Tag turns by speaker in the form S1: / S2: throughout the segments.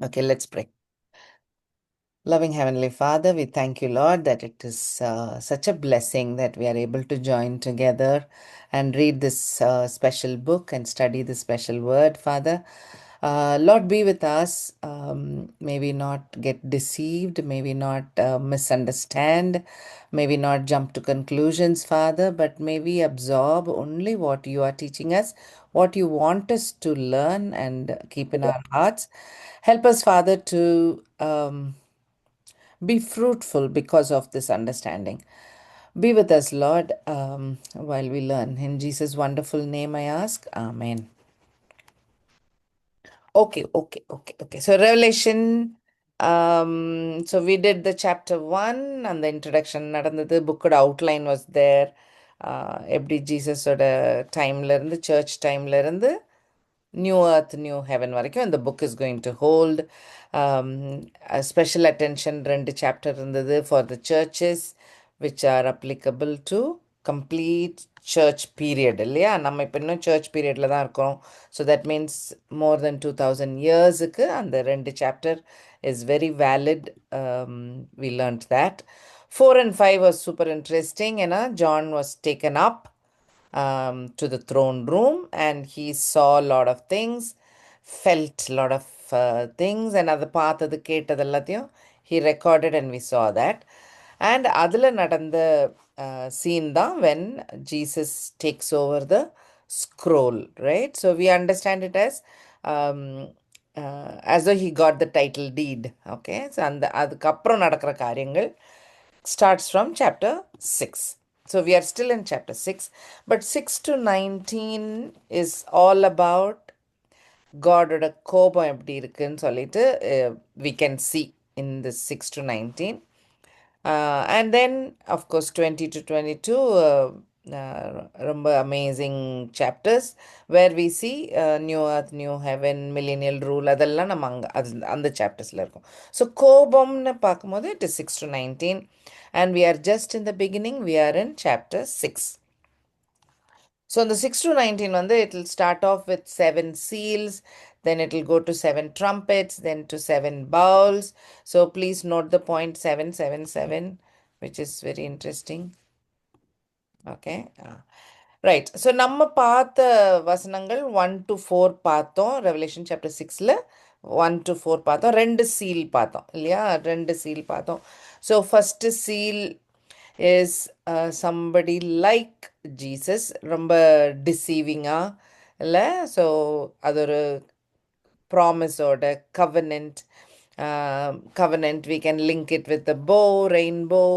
S1: Okay, let's pray. Loving Heavenly Father, we thank you, Lord, that it is such a blessing that we are able to join together and read this special book and study this special word, Father. Lord, be with us. Maybe not get deceived, maybe not misunderstand, maybe not jump to conclusions, Father, but maybe absorb only what you are teaching us, what you want us to learn and keep in our hearts. Help us, Father, to be fruitful because of this understanding. Be with us, Lord, while we learn. In Jesus' wonderful name I ask. Amen. Okay. So Revelation. So we did the chapter 1 and the introduction நடந்தது. Bookோட outline was there. எப்படி ஜீசஸோட டைம்ல இருந்து search டைம்ல இருந்து new earth new Haven வரைக்கும் இந்த book is going to hold special attention 2 chapter இருந்தது for the churches which are applicable to complete church period இல்லையா? நம்ம இப்போ இன்னும் சர்ச் பீரியடில் தான் இருக்கோம். So that means more then 2000 இயர்ஸுக்கு அந்த 2 chapter is very valid. We learned that 4 and 5 was super interesting. John was taken up to the throne room and he saw a lot of things, felt a lot of things, and அது பார்த்தது கேட்டது எல்லாத்தையும் he recorded and we saw that. And அதில் நடந்த scene தான் when Jesus takes over the scroll, right? So we understand it as though he got the title deed. Okay, so அந்த அதுக்கப்புறம் நடக்கிற காரியங்கள் starts from chapter 6. So we are still in chapter 6, but 6 to 19 is all about Godோட கோபம் எப்படி இருக்குன்னு சொல்லிட்டு we can see in the 6 to 19. And then of course 20 to 22 ரொம்ப amazing chapters where we see new earth new heaven millennial rule அதெல்லாம் நம்ம அங்கே அந்த சாப்டர்ஸில் இருக்கும். ஸோ கோபம்னு பார்க்கும்போது it is 6 to 19 and we are just in the beginning. We are in chapter 6. So in the 6 to 19 it will start off with 7 seals, then it will go to 7 trumpets, then to 7 bowls. So please note the point 777, which is very interesting. Okay. Right. So நம்ம பார்த்த வசனங்கள் 1 to 4 பார்த்தோம். Revelation chapter 6ல 1 to 4 பார்த்தோம். 2 seal பார்த்தோம் இல்லையா? 2 seal பார்த்தோம். So first seal is somebody like Jesus, ரொம்ப deceiving-ஆ இல்லை? ஸோ அது ஒரு ப்ராமிஸோட covenant, we can link it with the bow, rainbow,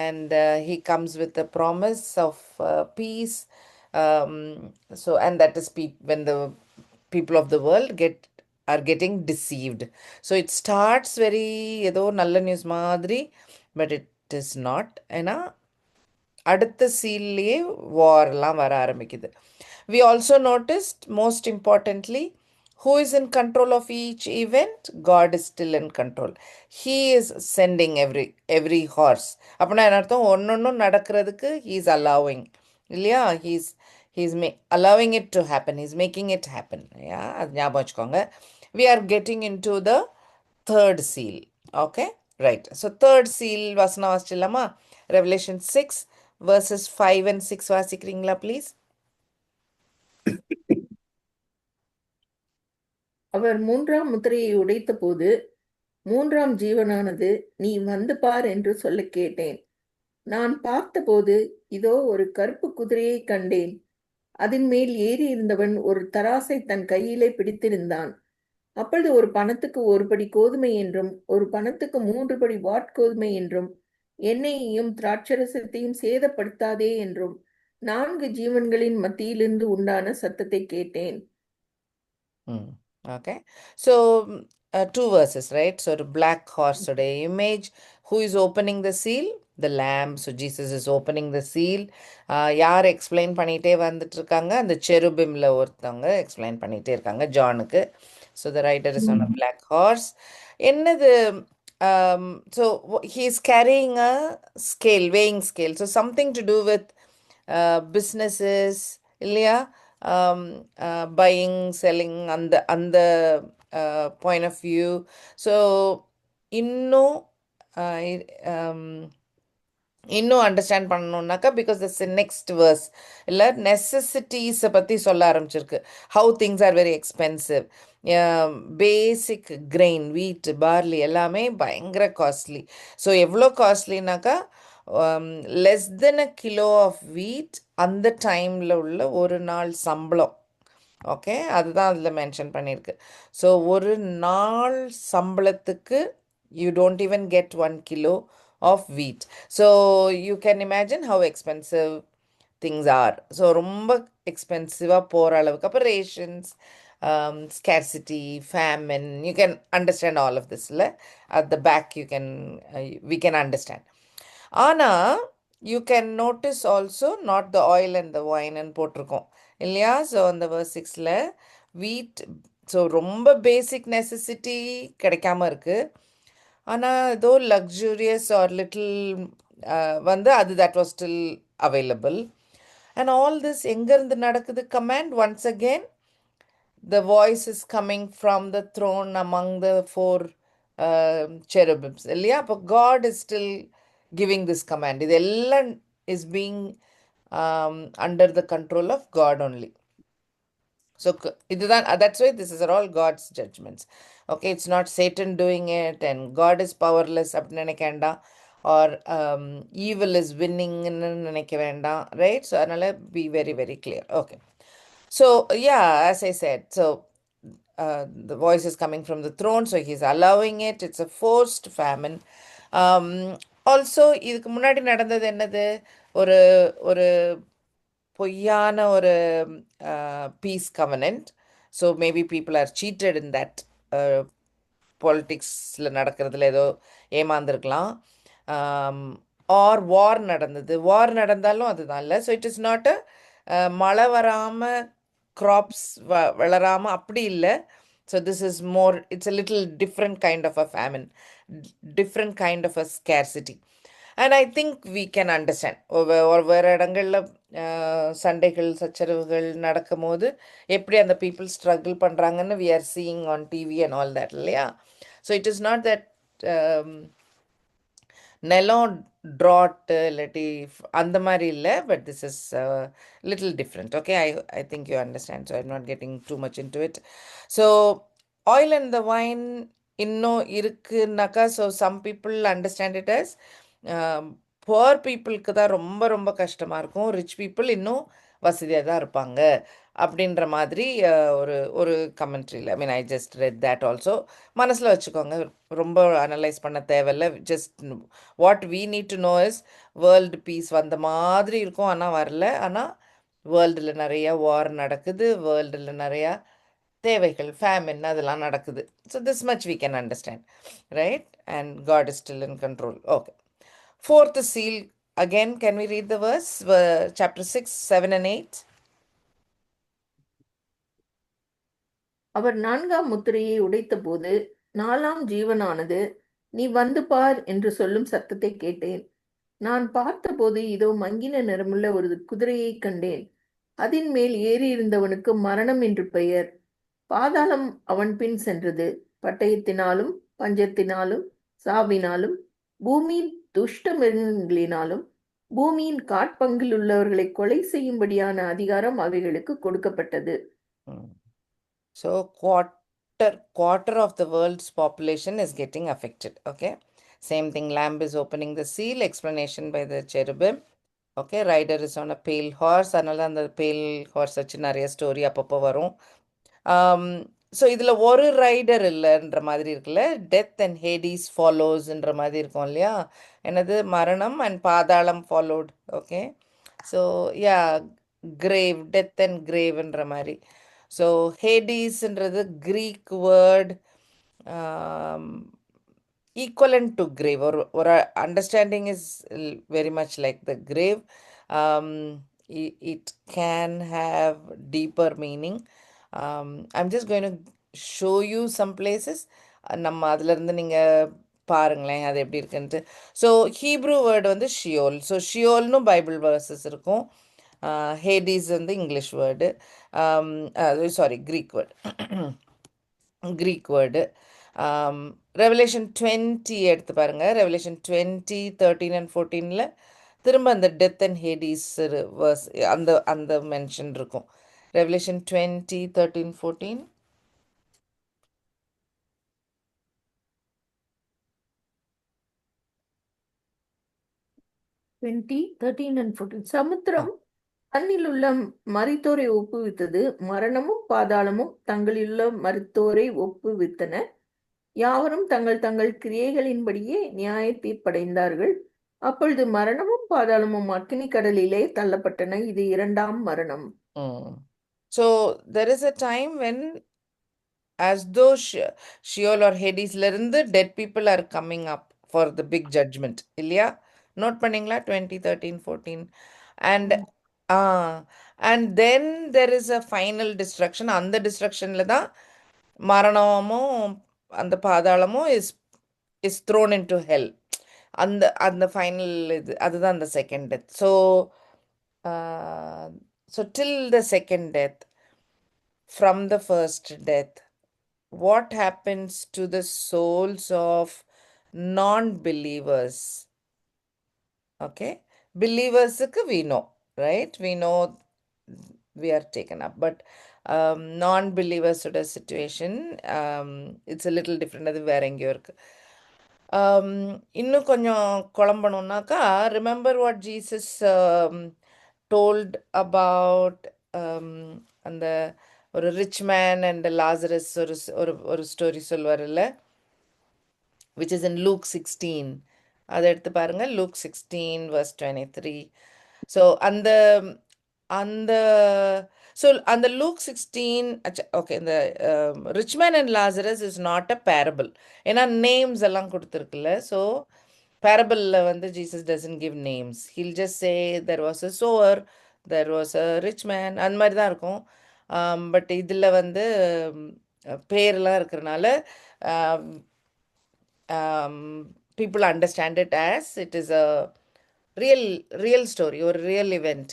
S1: and he comes with the promise of peace. So and that is when the people of the world are getting deceived. So it starts very ஏதோ நல்ல news மாதிரி, but it is not. ஏன்னா அடுத்த சீல்லையே வார்லாம் வர ஆரம்பிக்குது. We also noticed, most importantly, who is in control of each event? God is still in control. He is sending every horse. அப்படின்னா என்ன அர்த்தம்? ஒன்னொன்னும் நடக்கிறதுக்கு he is allowing இல்லையா? He's allowing it to happen. He's making it happen. Yeah, அது ஞாபகம் வச்சுக்கோங்க. We are getting into the third seal. Okay, right. So third seal வசனம் வாசிச்சிடலாமா? Revelation 6 verses 5 and 6 வாசிக்கிறீங்களா ப்ளீஸ்?
S2: அவர் 3ஆம் முத்திரையை உடைத்தபோது 3ஆம் ஜீவனானது, நீ வந்து பார் என்று சொல்லக் கேட்டேன். நான் பார்த்தபோது இதோ ஒரு கருப்பு குதிரையை கண்டேன். அதன் மேல் ஏறி இருந்தவன் ஒரு தராசை தன் கையிலே பிடித்திருந்தான். அப்பொழுது ஒரு பணத்துக்கு 1 படி கோதுமை என்றும், ஒரு பணத்துக்கு 3 படி வாட்கோதுமை என்றும், எண்ணெயையும் திராட்சரசத்தையும் சேதப்படுத்தாதே என்றும் 4 ஜீவன்களின் மத்தியிலிருந்து உண்டான சத்தத்தை கேட்டேன்.
S1: Okay, so 2 verses, right? So the black horse today image. Who is opening the seal? The lamb. So Jesus is opening the seal. யார் எக்ஸ்பிளைன் பண்ணிகிட்டே வந்துட்டு இருக்காங்க? அந்த செருபிம்ல ஒருத்தவங்க எக்ஸ்பிளைன் பண்ணிகிட்டே இருக்காங்க ஜானுக்கு. So the writer is on a black horse. என்னது? So he is carrying a scale, weighing scale. So something to do with businesses இல்லையா? Buying, selling, அந்த point of view. So இன்னும் இன்னும் அண்டர்ஸ்டாண்ட் பண்ணணும்னாக்கா பிகாஸ் திஸ் நெக்ஸ்ட் வேர்ஸ் இல்லை நெசசிட்டிஸை பற்றி சொல்ல ஆரம்பிச்சிருக்கு. How things are very expensive. Basic grain wheat barley எல்லாமே பயங்கர காஸ்ட்லி. ஸோ எவ்வளோ காஸ்ட்லினாக்கா less than a kilo of wheat அந்த டைமில் உள்ள ஒரு நாள் சம்பளம். ஓகே, அதுதான் அதில் மென்ஷன் பண்ணியிருக்கு. ஸோ ஒரு நாள் சம்பளத்துக்கு you don't even get 1 kilo of wheat. So you can imagine how expensive things are. So ரொம்ப எக்ஸ்பென்சிவாக போகிற அளவுக்கு அப்போ rations, scarcity, famine, you can understand all of this இல்லை. At the back you can we can understand. ஆனால் you can notice also not the oil and the wine ன்னு போட்டிருக்கோம் இல்லையா. So அந்த verse 6ல் வீட், ஸோ ரொம்ப பேசிக் நெசசிட்டி கிடைக்காம இருக்குது. ஆனால் ஏதோ லக்ஸூரியஸ் ஆர் லிட்டில் வந்து அது that was still available. And all this எங்கேருந்து நடக்குது? Command once again the voice is coming from the throne among the four cherubims இல்லையா. அப்போ God is still giving this command. இது எல்லாம் is being under the control of God only. So இதுதான், that's why this is all God's judgments. Okay, it's not Satan doing it and God is powerless அப்படின்னு நினைக்க வேண்டாம், or evil is winning ன்னு நினைக்க வேண்டாம், right? So அதனால be very very clear. Okay, so yeah, as I said, so the voice is coming from the throne, so he's allowing it. It's a forced famine. Also இதுக்கு முன்னாடி நடந்தது என்னது? ஒரு ஒரு பொய்யான ஒரு piece covenant. So maybe people are cheated in that. பாலிட்டிக்ஸில் நடக்கிறதுல ஏதோ ஏமாந்துருக்கலாம். ஆர் வார் நடந்தது. வார் நடந்தாலும் அதுதான் இல்லை. So it is not a மழை வராமல் க்ராப்ஸ் வளராமல் அப்படி இல்லை. So this is more, it's a little different kind of a famine, different kind of a scarcity. And I think we can understand. வேறு இடங்களில் சண்டைகள் சச்சரவுகள் நடக்கும் போது எப்படி அந்த பீப்புள் ஸ்ட்ரகிள் பண்ணுறாங்கன்னு we are seeing on TV and all that இல்லையா. So it is not that நிலம் ட்ராட்டு இல்லாட்டி அந்த மாதிரி இல்லை, but this is little different. Okay, I think you understand. So I'm not getting too much into it. So oil and the wine இன்னும் இருக்குன்னாக்கா, so some people understand it as poor பீப்புளுக்கு தான் ரொம்ப ரொம்ப கஷ்டமாக இருக்கும், rich people இன்னும் வசதியாக தான் இருப்பாங்க அப்படின்ற மாதிரி ஒரு ஒரு கமெண்ட்ரியில். I mean I just read that also. மனசில் வச்சுக்கோங்க, ரொம்ப அனலைஸ் பண்ண தேவையில்லை. Just what we need to know is world peace வந்த மாதிரி இருக்கும், ஆனால் வரல. ஆனால் வேர்ல்டில் நிறையா வார் நடக்குது, வேர்ல்டில் நிறையா தேவைகள், ஃபேமின் அதெல்லாம் நடக்குது. So this much we can understand, right? And God is still in control. Okay, fourth seal, again can we read the verse, chapter 6, 7 and 8?
S2: அவர் 4ஆம் முத்திரையை உடைத்தபோது 4ஆம் ஜீவனானது, நீ வந்து பார் என்று சொல்லும் சத்தத்தை கேட்டேன். நான் பார்த்தபோது இதோ மங்கின நிறமுள்ள ஒரு குதிரையை கண்டேன். அதின் மேல் ஏறி இருந்தவனுக்கு மரணம் என்று பெயர். பாதாளம் அவன் பின் சென்றது. பட்டயத்தினாலும் பஞ்சத்தினாலும் சாவினாலும் பூமியின் துஷ்ட மிருகங்களினாலும் பூமியின் காட்பங்கில் உள்ளவர்களை கொலை செய்யும்படியான அதிகாரம் அவைகளுக்கு கொடுக்கப்பட்டது.
S1: So quarter of the world's population is getting affected. Okay, same thing. Lamb is opening the seal. Explanation by the cherubim. Okay, rider is on a pale horse. அதனால அந்த pale horse வச்சு நிறைய ஸ்டோரி அப்பப்போ வரும். So இதில் ஒரு rider இல்லைன்ற மாதிரி இருக்குல்ல. டெத் அண்ட் ஹேடிஸ் ஃபாலோஸ்ன்ற மாதிரி இருக்கும் இல்லையா. என்னது? மரணம் அண்ட் பாதாளம் followed. Okay, so yeah, grave, death and கிரேவ்ன்ற மாதிரி. ஸோ ஹேடிஸ்ன்றது Greek word, equivalent to grave, or understanding is very much like the grave. It can have deeper meaning. I'm just going to show you some places. நம்ம அதிலிருந்து நீங்கள் பாருங்களேன் அது எப்படி இருக்குன்ட்டு. ஸோ ஹீப்ரூ வேர்டு வந்து ஷியோல். ஸோ ஷியோல்னு Bible verses இருக்கும். ஹேடிஸ் வந்து English word, sorry Greek word. Greek word. Revelation 20 எடுத்து பாருங்க. Revelation 20, 13 and 14ல திரும்ப அந்த டெத் அண்ட் ஹேடிஸ் verse அந்த அந்த மென்ஷன் இருக்கும். Revelation 20, 13, 14.
S2: 20, 13 and 14. சமுத்திரம் தன்னிலுள்ள மரித்தோரை ஒப்புவித்தது, மரணமும் பாதாளமும் தங்களிலுள்ள மரித்தோரை ஒப்புவித்தன. யாவரும் தங்கள் தங்கள் கிரியைகளின்படியே நியாய தீர்ப்படைந்தார்கள். அப்பொழுது மரணமும் பாதாளமும் அக்கினி கடலிலே தள்ளப்பட்டன. இது இரண்டாம் மரணம்.
S1: So there is a time when as though Sheol or Hades இருந்து dead people are coming up for the big judgment. இல்லையா? நோட் பண்ணீங்களா? 20, 13, 14. And and then there is a final destruction. அந்த destructionல தான் மரணமும் அந்த பாதாளமும் is thrown into hell. அந்த final இது அதுதான் அந்த second death. So till the second death, from the first death, what happens to the souls of non-believers? Okay, believers we know, right? We know we are taken up, but non-believers situation, it's a little different. அது வேற எங்கேயோ இருக்கு. இன்னும் கொஞ்சம் குழம்பணும்னாக்கா, remember what Jesus told about அந்த ஒரு rich man and Lazarus ஒரு story சொல்வார்ல, which is in Luke 16. அதை எடுத்து பாருங்க. Luke 16 verse 23. ஸோ அந்த அந்த அந்த Luke 16, ஓகே, இந்த rich man and Lazarus is not a parable. ஏன்னா நேம்ஸ் எல்லாம் கொடுத்துருக்குல்ல. ஸோ பேரபிளில் வந்து Jesus doesn't give names. He'll just say there was a sower, there was a rich man, அந்த மாதிரி தான் இருக்கும். பட் இதில் வந்து பேர்லாம் இருக்கிறனால people understand it as it is a real story or real event.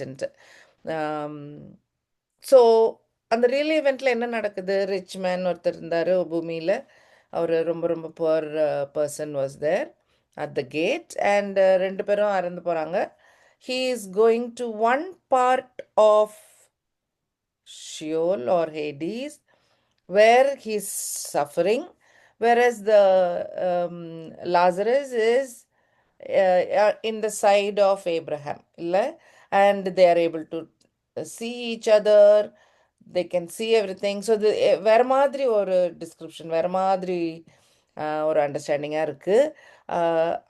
S1: So அந்த ரியல் ஈவெண்ட்டில் என்ன நடக்குது? ரிச் மேன் ஒருத்தர் இருந்தார் பூமியில். அவர் ரொம்ப ரொம்ப poor person was there at the gate, and ரெண்டு பேரும் இறந்து போகிறாங்க. He is going to one part of Sheol or Hades where he's suffering, whereas the Lazarus is in the side of Abraham, and they are able to see each other, they can see everything. So வேற மாதிரி ஒரு description, வேற மாதிரி ஒரு அண்டர்ஸ்டாண்டிங்காக இருக்குது.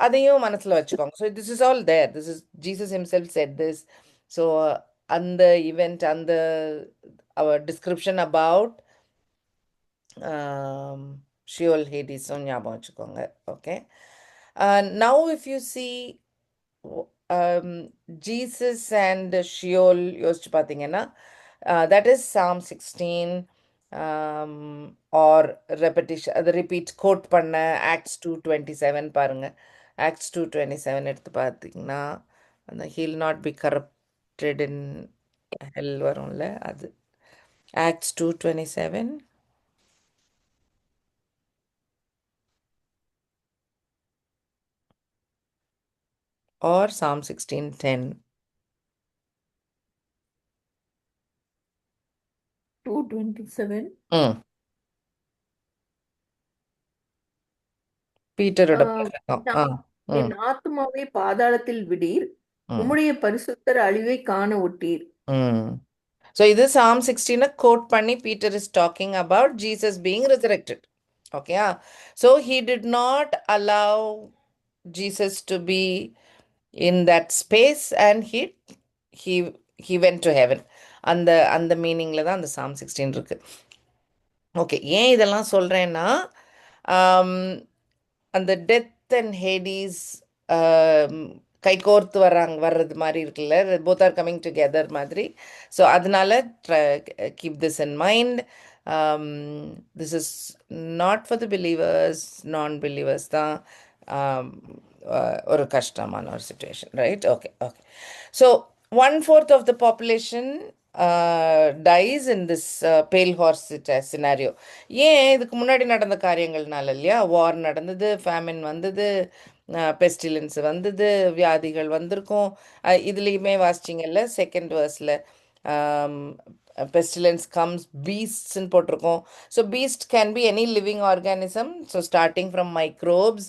S1: அதையும் மனசில் வச்சுக்கோங்க. So this is all there. This is Jesus himself said this. So அந்த ஈவெண்ட், அந்த our description about Sheol, Hades ஞாபகம் வச்சுக்கோங்க. Okay. Now if you see Jesus and Sheol யோசிச்சு பார்த்தீங்கன்னா, that is Psalm 16, or repetition, அது repeat code பண்ண Acts 2:27 பாருங்க. Acts 2:27 எடுத்து பார்த்தீங்கன்னா, அந்த he'll not be corrupted in hell வரும்ல, அது Acts 2:27. or Psalm 16:10.
S2: 2:27.
S1: பீட்டரோட
S2: என் ஆத்துமாவை பாதாளத்தில் விடீர், உம்முடைய பரிசுத்தர் அழிவை காண ஒட்டீர்.
S1: So this Psalm 16 quote பண்ணி Peter is talking about Jesus being resurrected. Okay. So he did not allow Jesus to be in that space, and he went to heaven. அந்த மீனிங்ல தான் அந்த Psalm 16 இருக்கு. ஓகே, ஏன் இதெல்லாம் சொல்றேன்னா, அந்த டெத் அண்ட் ஹேடிஸ் கைகோர்த்து வர்றது மாதிரி இருக்குல்ல, போத் ஆர் கம்மிங் டுகெதர் மாதிரி. ஸோ அதனால keep this in mind. This is not for the believers. நான் பிலீவர்ஸ் தான் ஒரு கஷ்டமான ஒரு situation, right? Okay. So 1/4 of the population dies in this pale horse scenario. ஏன் இதுக்கு முன்னாடி நடந்த காரியங்கள்னால இல்லையா? வார் நடந்தது, ஃபேமின் வந்தது, பெஸ்டிலன்ஸ் வந்தது, வியாதிகள் வந்திருக்கும். இதுலேயுமே வாசிச்சிங்கல்ல செகண்ட் வேர்ஸில் pestilence comes, beastsன்னு போட்டிருக்கோம். So beast can be any living organism. So starting from microbes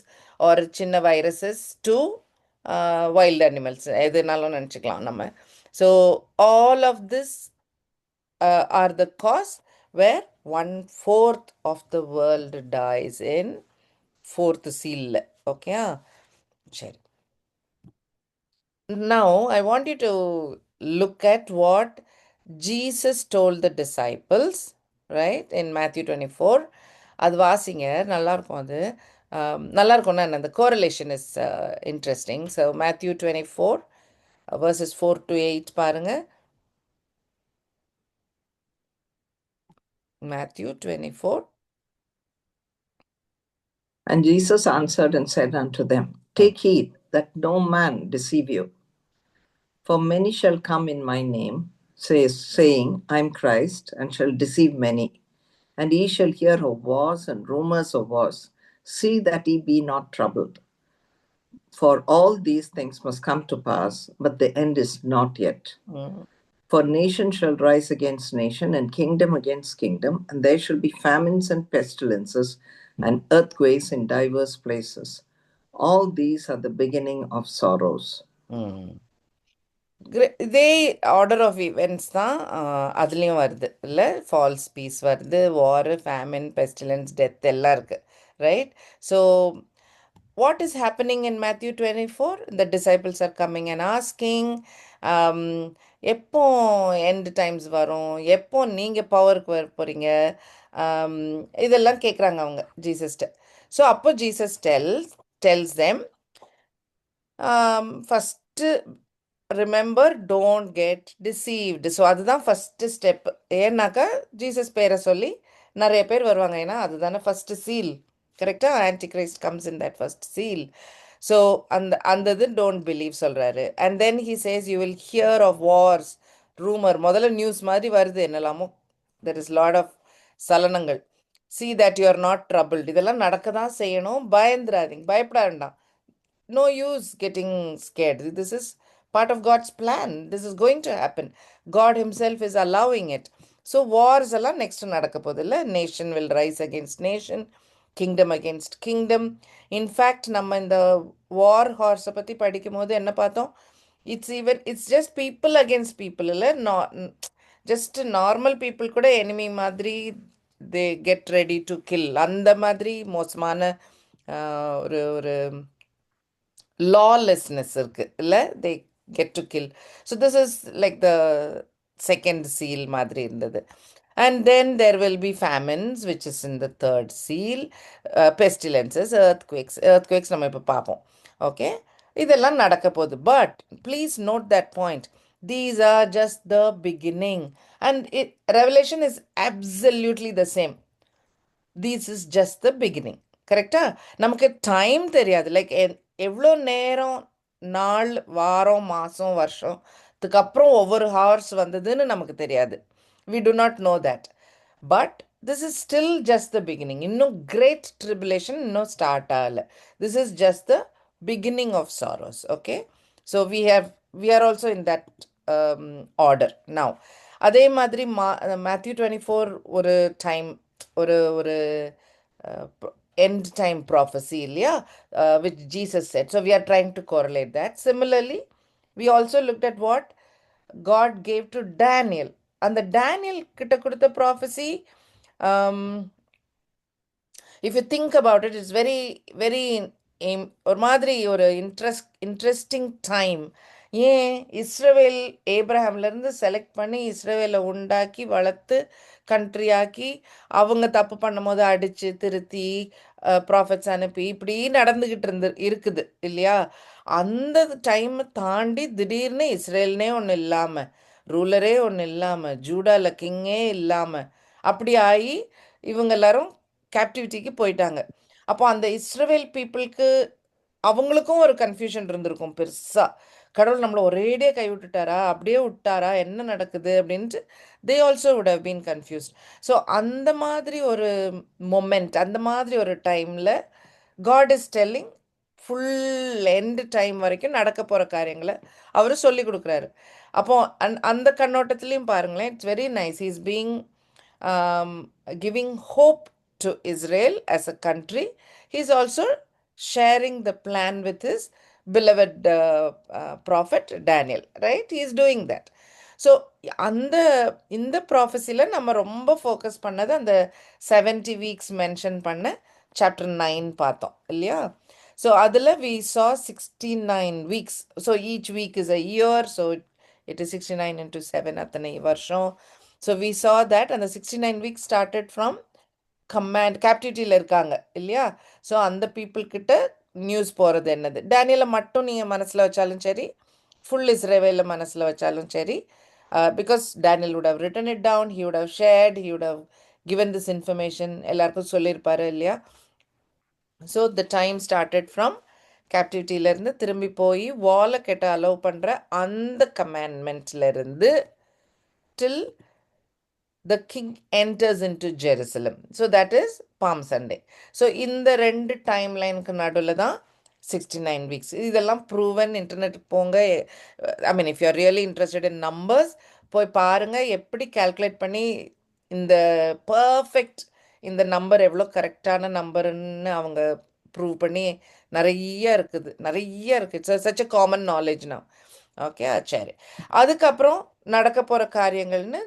S1: or சின்ன viruses to wild animals, எதுனாலும் நினச்சிக்கலாம் நம்ம. So all of this are the cause where 1/4 of the world dies in fourth seal. Okay? சரி. Now, I want you to look at what Jesus told the disciples, right, in Matthew 24. அது வாசிங்க, நல்லா இருக்கும் அது. நல்லா இருக்கும்னா என்ன, the correlation is interesting. So, Matthew 24, verses 4 to 8 பாருங்க. Matthew 24.
S2: And Jesus answered and said unto them, Take heed that no man deceive you. For many shall come in my name, saying, I am Christ, and shall deceive many. And ye shall hear of wars and rumors of wars. See that ye be not troubled. For all these things must come to pass, but the end is not yet. For nation shall rise against nation, and kingdom against kingdom, and there shall be famines and pestilences, and earthquakes in divers places. All these are the beginning of sorrows.
S1: இதே order of events தான் அதுலேயும் வருது இல்லை? Falls piece வருது, வார், famine, pestilence, death எல்லாம் இருக்குது, right? So what is happening in Matthew 24? The disciples are coming and asking, எப்போ end times வரும், எப்போ நீங்கள் பவருக்கு வர போகிறீங்க, இதெல்லாம் கேட்குறாங்க அவங்க ஜீசஸ்ட்ட. ஸோ அப்போ Jesus tells them, first remember don't get deceived. So அதுதான் ஃபஸ்ட்டு ஸ்டெப். ஏன்னாக்கா ஜீசஸ் பேரை சொல்லி நிறைய பேர் வருவாங்க, ஏன்னா அதுதானே ஃபஸ்ட்டு சீல். கரெக்டாக? Antichrist comes in that first seal. So அந்த இது டோன்ட் பிலீவ் சொல்கிறாரு. And then he says you will hear of wars, rumour, முதல்ல நியூஸ் மாதிரி வருது என்னெல்லாமோ. தெர் இஸ் லாட் ஆஃப் சலனங்கள். see that you are not troubled. இதெல்லாம் நடக்க தான் செய்யணும், பயந்துராதீங்க, பயப்பட வேண்டாம். No use getting scared. This is part of God's plan. This is going to happen. God himself is allowing it. So wars எல்லாம் next நடக்க போகுது இல்லை? Nation will rise against nation, kingdom against kingdom. In fact, நம்ம இந்த war horse பற்றி படிக்கும் போது என்ன பார்த்தோம்? It's just people against people இல்லை? ஜஸ்ட் நார்மல் பீப்புள் கூட enemy மாதிரி they get ready to kill. அந்த மாதிரி மோசமான ஒரு ஒரு lawlessness இருக்கு இல்லை? they get to kill. So this is like the second seal மாதிரி இருந்தது. And then there will be famines, which is in the third seal, pestilences, earthquakes நம்ம இப்போ பார்ப்போம். ஓகே, இதெல்லாம் நடக்க போகுது. But please note that point. These are just the beginning. And Revelation is absolutely the same. This is just the beginning. கரெக்டா? நமக்கு time தெரியாது. Like எவ்வளோ நேரம், நாள், வாரம், மாதம், வருஷத்துக்கு அப்புறம் ஒவ்வொரு ஹார்ஸ் வந்ததுன்னு நமக்கு தெரியாது. We do not know that. But this is still just the beginning. இன்னும் great tribulation இன்னும் ஸ்டார்ட் ஆகலை. This is just the beginning of sorrows. Okay? So we are also in that order. Now, அதே மாதிரி Matthew 24 ஒரு time, ஒரு ஒரு end time prophecy இல்லையா, which Jesus said. So we are trying to correlate that. Similarly, we also looked at what God gave to Daniel. அந்த Daniel கிட்ட கொடுத்த prophecy, if you think about it, it's very very ஒரு மாதிரி ஒரு interesting time. ஏன் இஸ்ரவேல் ஏப்ரஹாம்லேருந்து select பண்ணி இஸ்ரவேலை உண்டாக்கி வளர்த்து கண்ட்ரியாக்கி, அவங்க தப்பு பண்ணும் போது அடித்து திருத்தி ப்ராஃபிட்ஸ் அனுப்பி இப்படி நடந்துக்கிட்டு இருக்குது இல்லையா? அந்த டைமை தாண்டி திடீர்னு இஸ்ரேல்னே ஒன்று இல்லாமல், ரூலரே ஒன்று இல்லாமல், ஜூடாவில் கிங்கே இல்லாமல், அப்படி ஆகி இவங்க எல்லாரும் கேப்டிவிட்டிக்கு போயிட்டாங்க. அப்போ அந்த இஸ்ரவேல் பீப்புளுக்கு அவங்களுக்கும் ஒரு கன்ஃபியூஷன் இருந்திருக்கும் பெருசாக. கடவுள் நம்மளை ஒரேடியே கை விட்டுட்டாரா, அப்படியே விட்டாரா, என்ன நடக்குது அப்படின்ட்டு they also would have been confused. So அந்த மாதிரி ஒரு மொமெண்ட், அந்த மாதிரி ஒரு டைமில் God is telling full end time வரைக்கும் நடக்க போகிற காரியங்களை அவர் சொல்லி கொடுக்குறாரு. அப்போ அந்த கண்ணோட்டத்துலேயும் பாருங்களேன், it's very nice. Is being giving hope to Israel as a country. He's also sharing the plan with his beloved prophet Daniel, right? He is doing that. So அந்த இந்த ப்ராஃபஸியில் நம்ம ரொம்ப ஃபோக்கஸ் பண்ணது அந்த 70 வீக்ஸ் மென்ஷன் பண்ண chapter 9 பார்த்தோம் இல்லையா? So அதில் we saw 69 weeks. So each week is a year. So it is 69 into 7 அத்தனை வருஷம். ஸோ we saw that அந்த 69 weeks started from கமாண்ட் கேப்டிவிட்டியில் இருக்காங்க இல்லையா? ஸோ அந்த பீப்புள்கிட்ட நியூஸ் போகிறது என்னது, டேனியலை மட்டும் நீங்கள் மனசில் வச்சாலும் சரி, ஃபுல் இஸ்ரேவேலில் மனசில் வச்சாலும் சரி, because Daniel would have written it down, he would have shared, he would have given this information, எல்லாருக்கும் சொல்லியிருப்பாரு இல்லையா? So the time started from கேப்டிவிட்டியிலேருந்து திரும்பி போய் வாலை கெட்ட அலோவ் பண்ணுற அந்த கமாண்ட்மெண்ட்லேருந்து till the king enters into Jerusalem. So that is Palm Sunday. So இந்த ரெண்டு டைம்லைனுக்கு நடுவில் தான் 69 வீக்ஸ். இதெல்லாம் ப்ரூவன். இன்டர்நெட் போங்க, I mean if you are really interested in numbers போய் பாருங்கள் எப்படி கால்குலேட் பண்ணி இந்த பர்ஃபெக்ட் இந்த நம்பர் எவ்வளோ கரெக்டான நம்பருன்னு அவங்க ப்ரூவ் பண்ணி நிறைய இருக்குது, நிறைய இருக்குது. It's such a common knowledge நான். ஓகே, சரி. அதுக்கப்புறம் நடக்க போகிற காரியங்கள்னு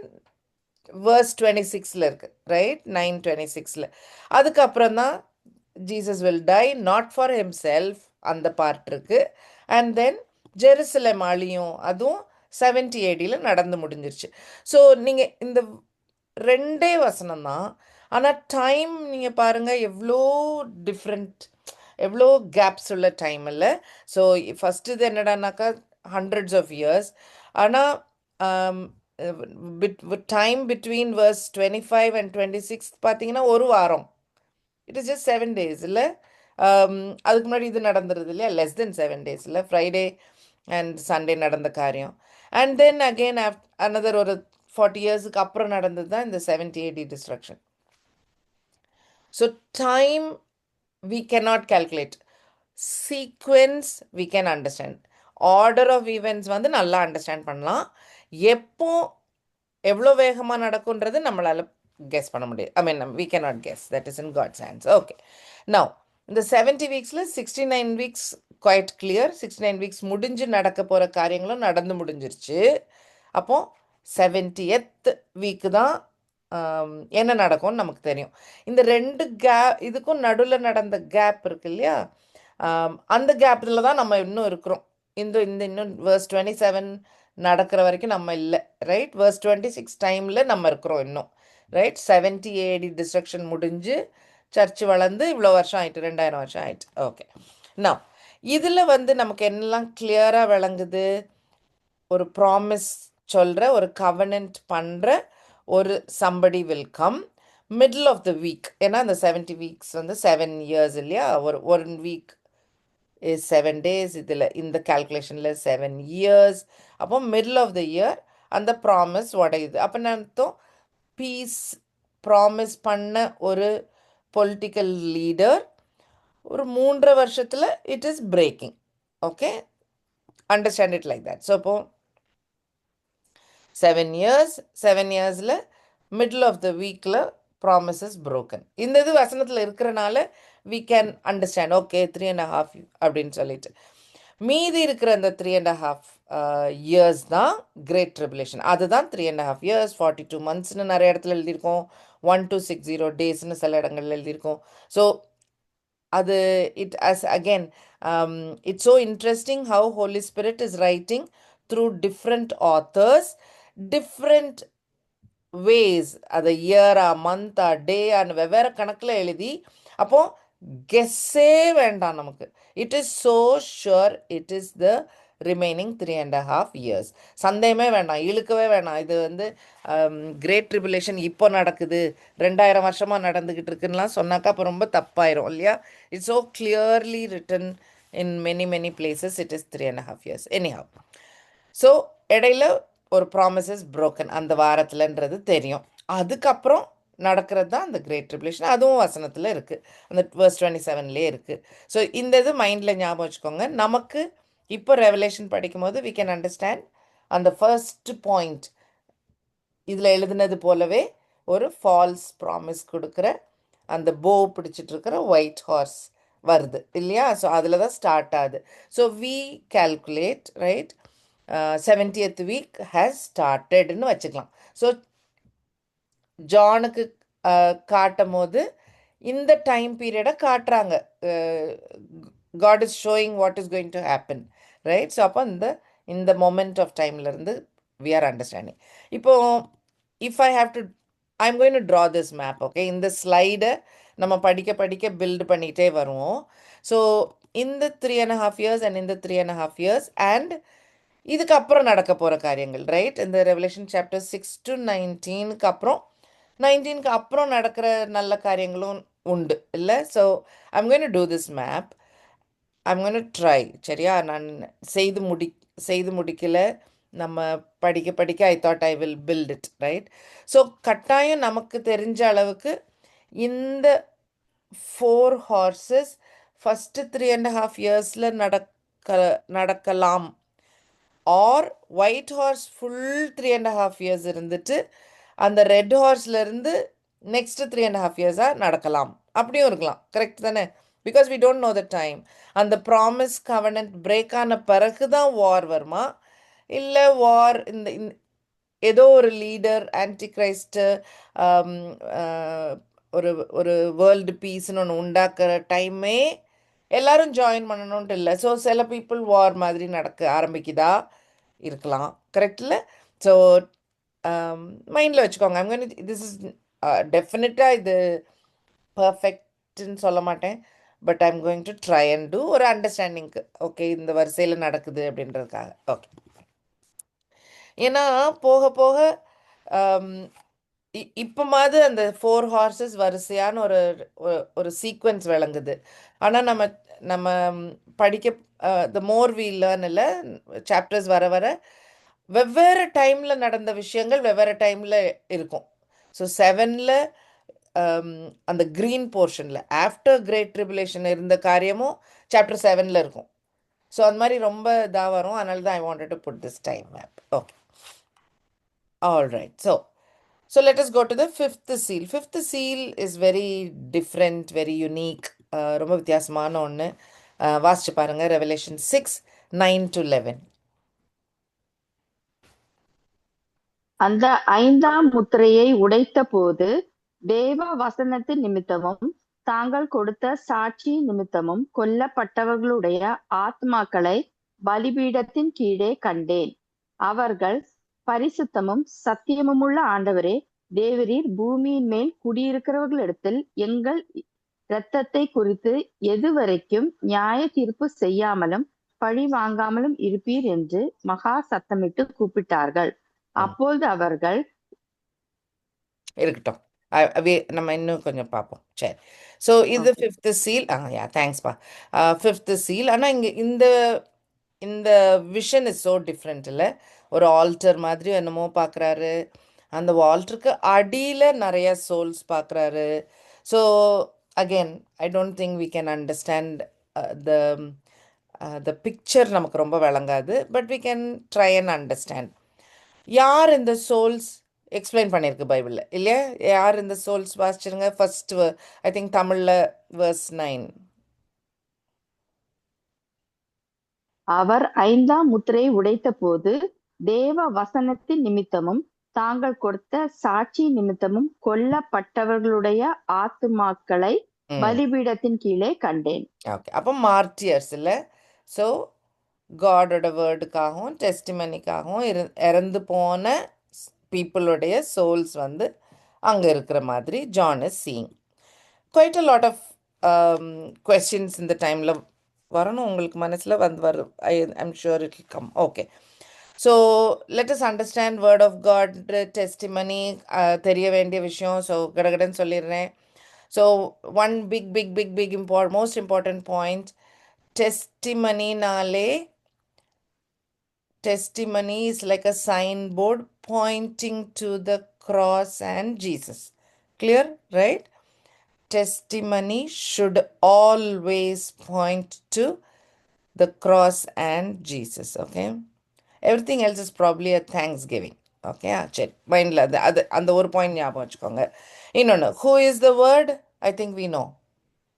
S1: verse 26ல இருக்கு, ரைட்? 9:26ல. அதுக்கப்புறம் தான் Jesus will tie not for himself, அந்த பார்ட் இருக்கு. அண்ட் தென் ஜெருசலேம் அழியும், அதுவும் 70 ADல நடந்து முடிஞ்சிருச்சு. ஸோ நீங்கள் இந்த ரெண்டே வசனம் தான், ஆனால் டைம் நீங்கள் பாருங்கள் எவ்வளோ டிஃப்ரெண்ட், எவ்வளோ கேப்ஸ் உள்ள டைம் இல்லை. ஸோ ஃபஸ்ட்டு இது என்னடானாக்கா ஹண்ட்ரட்ஸ் ஆஃப் இயர்ஸ். ஆனால் டைம் பிட்வீன் verse 25 and 26 பார்த்தீங்கன்னா ஒரு வாரம். இட் இஸ் ஜஸ்ட் 7 days இல்லை? அதுக்கு முன்னாடி இது நடந்துருது இல்லையா? லெஸ் தென் 7 days இல்லை? ஃப்ரைடே அண்ட் சண்டே நடந்த காரியம். அண்ட் தென் அகெயின் அனதர் ஒரு 40 yearsக்கு அப்புறம் நடந்தது தான் இந்த 70 AD destruction. So time we cannot calculate. Sequence we can understand. Order of events வந்து நல்லா அண்டர்ஸ்டாண்ட் பண்ணலாம். எப்போ எவ்வளோ வேகமாக நடக்குன்றது நம்மளால் கெஸ் பண்ண முடியாது. ஐ மீன் we cannot guess. That is in God's hands. Okay. Now, இந்த 70 வீக்ஸில் 69 வீக்ஸ் குவைட் கிளியர். 69 வீக்ஸ் முடிஞ்சு நடக்க போகிற காரியங்களும் நடந்து முடிஞ்சிருச்சு. அப்போது 70th வீக்கு தான் என்ன நடக்கும்னு நமக்கு தெரியும். இந்த ரெண்டு இதுக்கும் நடுவில் நடந்த கேப் இருக்கு இல்லையா? அந்த கேப்பில் தான் நம்ம இன்னும் இருக்கிறோம். இன்னும் verse 27 நடக்கிற வரைக்கும் நம்ம இல்லை, ரைட்? verse 26 டைமில் நம்ம இருக்கிறோம் இன்னும், ரைட்? 70 AD டிஸ்ட்ரக்ஷன் முடிஞ்சு சர்ச்சு வளர்ந்து இவ்வளோ வருஷம் ஆயிட்டு, 2000 வருஷம் ஆயிட்டு. ஓகே. நான் இதில் வந்து நமக்கு என்னெல்லாம் கிளியராக விளங்குது? ஒரு ப்ராமிஸ் சொல்கிற, ஒரு கவனன்ட் பண்ணுற ஒரு somebody will come middle of the week. ஏன்னா அந்த 70 வீக்ஸ் வந்து 7 years இல்லையா? ஒரு வீக் is 7 days. இதில் இந்த கால்குலேஷனில் 7 years. அப்போ மிடில் ஆஃப் த இயர் அந்த ப்ராமிஸ் உடையுது. அப்போ நான் பீஸ் ப்ராமிஸ் பண்ண ஒரு பொலிட்டிக்கல் லீடர் ஒரு 3.5 வருஷத்தில் it is braking. Okay, understand it like that. So அப்போது 7 years, 7 yearsல மிடில் ஆஃப் த வீக்கில் ப்ராமிசஸ் broken. இந்த இது வசனத்தில் இருக்கிறனால we can understand, ஓகே 3.5 அப்படின்னு சொல்லிட்டு. மீதி இருக்கிற அந்த 3.5 years தான் கிரேட் ட்ரிபுலேஷன். அதுதான் 3.5 years, 42 monthsன்னு நிறைய இடத்துல எழுதியிருக்கோம், 1260 daysன்னு சில இடங்கள்ல எழுதியிருக்கோம். ஸோ அது it as again it's so interesting how Holy Spirit is writing through different authors, different ways. அது இயரா, மந்த்தா, டேயான்னு வெவ்வேறு கணக்கில் எழுதி, அப்போ கெஸ்ஸே வேண்டாம் நமக்கு. It is so sure it is the remaining 3.5 years. சந்தேகமே வேண்டாம், இழுக்கவே வேண்டாம். இது வந்து கிரேட் ட்ரிபுலேஷன் இப்போ நடக்குது, 2000 வருஷமாக நடந்துக்கிட்டு இருக்குன்னா சொன்னாக்கா அப்போ ரொம்ப தப்பாயிரும் இல்லையா? It's so clearly written In many places it is 3.5 years. Anyhow, so இடையில ஒரு ப்ராமிசஸ் broken அந்த வாரத்தில்ன்றது தெரியும். அதுக்கப்புறம் நடக்கிறது தான் அந்த கிரேட் ட்ரிபுலேஷன். அதுவும் வசனத்தில் இருக்குது, அந்த verse 27லேயே இருக்குது. ஸோ இந்த இது மைண்டில் ஞாபகம் வச்சுக்கோங்க. நமக்கு இப்போ ரெவலேஷன் படிக்கும் போது we can understand அந்த ஃபர்ஸ்ட் பாயிண்ட் இதில் எழுதுனது போலவே ஒரு ஃபால்ஸ் ப்ராமிஸ் கொடுக்குற அந்த போ பிடிச்சிட்டு இருக்கிற ஒயிட் ஹார்ஸ் வருது இல்லையா? ஸோ அதில் தான் ஸ்டார்ட் ஆகுது. So we calculate right 70th week has ஸ்டார்டட்னு வச்சுக்கலாம். ஸோ ஜானுக்கு காட்டும் போது இந்த டைம் பீரியடை காட்டுறாங்க. God is showing what is going to happen, right? So அப்போ இந்த மொமெண்ட் ஆஃப் டைம்லேருந்து வி ஆர் அண்டர்ஸ்டாண்டிங். இப்போ if I have to I am going to draw this map, okay? இந்த ஸ்லைடை நம்ம படிக்க படிக்க பில்டு பண்ணிகிட்டே வருவோம். ஸோ இந்த 3.5 years அண்ட் இந்த 3.5 years அண்ட் இதுக்கப்புறம் நடக்க போகிற காரியங்கள், ரைட்? இந்த ரெவலேஷன் சாப்டர் 6 to 19க்கு அப்புறம் 19க்கு அப்புறம் நடக்கிற நல்ல காரியங்களும் உண்டு இல்லை? So I'm going to do this map. I'm going to try. சரியா? நான் செய்து முடிக்கல. நம்ம படிக்க படிக்க I thought I will build it, right? So கட்டாயம் நமக்கு தெரிஞ்ச அளவுக்கு இந்த 4 ஹார்சஸ் ஃபஸ்ட்டு 3.5 yearsல நடக்கலாம். Or white horse full 3.5 years இருந்துட்டு அந்த ரெட் ஹார்ஸ்லேருந்து நெக்ஸ்ட் 3.5 yearsஆக நடக்கலாம். அப்படியும் இருக்கலாம். கரெக்ட் தானே? Because we don't know the time. அந்த ப்ராமிஸ் கவனன்ட் பிரேக் ஆன பிறகு தான் வார் வருமா, இல்லை வார் இந்த ஏதோ ஒரு லீடர் ஆன்டி கிரைஸ்ட்டு ஒரு ஒரு வேர்ல்டு பீஸ்னு ஒன்று உண்டாக்குற டைமே எல்லாரும் ஜாயின் பண்ணணுன்ட்டு இல்லை. ஸோ சில பீப்புள் வார் மாதிரி நடக்க ஆரம்பிக்குதா இருக்கலாம். கரெக்டில்? ஸோ மைண்டில் வச்சுக்கோங்க. திஸ் இஸ் டெஃபினட்டாக இது பர்ஃபெக்ட்னு சொல்ல மாட்டேன், but I'm going to try and do ஒரு அண்டர்ஸ்டாண்டிங்க்கு. ஓகே, இந்த வரிசையில் நடக்குது அப்படின்றதுக்காக. ஓகே, ஏன்னா போக போக இப்போ மாதிரி அந்த 4 ஹார்சஸ் வரிசையான ஒரு சீக்வன்ஸ் விளங்குது. ஆனால் நம்ம படிக்க த மோர் வி லேர்ன் இல்லை, சாப்டர்ஸ் வர வர வெவ்வேறு டைமில் நடந்த விஷயங்கள் வெவ்வேறு டைமில் இருக்கும். ஸோ 7ல் அந்த க்ரீன் போர்ஷனில் ஆஃப்டர் கிரேட் ட்ரிபுலேஷன் இருந்த காரியமும் சாப்டர் 7ல் இருக்கும். ஸோ அந்த மாதிரி ரொம்ப இதாக வரும். அதனால தான் I wanted to put this time map. Okay, all right. So let us go to the fifth seal. Fifth seal is very different, very unique. ரொம்ப வித்தியாசமான ஒன்று. வாசிச்சு பாருங்க, ரெவலேஷன் 6, 9 to 11.
S3: அந்த 5ஆம் முத்திரையை உடைத்த போது தேவ வசனத்தின் நிமித்தமும் தாங்கள் கொடுத்த சாட்சி நிமித்தமும் கொல்லப்பட்டவர்களுடைய ஆத்மாக்களை பலிபீடத்தின் கீழே கண்டேன். அவர்கள், பரிசுத்தமும் சத்தியமுமுள்ள ஆண்டவரே, தேவரீர் பூமியின் மேல் குடியிருக்கிறவர்களிடத்தில் எங்கள் இரத்தத்தை குறித்து எதுவரைக்கும் நியாய தீர்ப்பு செய்யாமலும் பழி வாங்காமலும் இருப்பீர் என்று மகா சத்தமிட்டு கூப்பிட்டார்கள். அப்பொழுது அவர்கள்,
S1: இருக்கட்டும், நம்ம இன்னும் கொஞ்சம் பார்ப்போம். சரி, ஸோ இது ஃபிஃப்த் சீல். தேங்க்ஸ்பா. Fifth seal. ஆனால் இங்கே இந்த விஷன் இஸ் ஸோ டிஃப்ரெண்ட் இல்லை? ஒரு ஆல்டர் மாதிரி என்னமோ பார்க்குறாரு. அந்த ஆல்டருக்கு அடியில் நிறைய சோல்ஸ் பார்க்குறாரு. So again I don't think we can understand the picture. நமக்கு ரொம்ப விளங்காது, but we can try and understand. யார் இந்த சோல்ஸ் எக்ஸ்பிளைன் பண்ணியிருக்கு பைபிளில் இல்லையா? யார் இந்த சோல்ஸ் வாசிச்சிருங்க. ஃபர்ஸ்ட் ஐ திங்க் தமிழில் verse 9.
S3: அவர் 5ஆம் முத்திரையை உடைத்த போது தேவ வசனத்தின் நிமித்தமும் தாங்கள் கொடுத்த சாட்சி நிமித்தமும் கொல்லப்பட்டவர்களுடைய ஆத்துமாக்களை பலிபீடத்தின் கீழே கண்டேன்.
S1: ஓகே, அப்போ மார்டியர்ஸ் இல்லை? ஸோ காடோட வேர்டுக்காகவும் டெஸ்டிமனிக்காகவும் இறந்து போன பீப்புளுடைய சோல்ஸ் அங்கே இருக்கிற மாதிரி John is seeing. Quite a lot of questions இந்த டைமில் வரணும் உங்களுக்கு மனசில் வரும். I'm sure it will come. Okay, so let us understand word of God, testimony, தெரிய வேண்டிய விஷயம். ஸோ கடகடன்னு சொல்லிடுறேன். So one big most important point, testimony is like a signboard pointing to the cross and Jesus. Clear, right? Testimony should always point to the cross and Jesus. Okay. Everything else is probably a thanksgiving. Okay. சரி மைண்டில் அந்த ஒரு point ஞாபகம் வச்சுக்கோங்க. இன்னொன்று, who is the word? I think we know.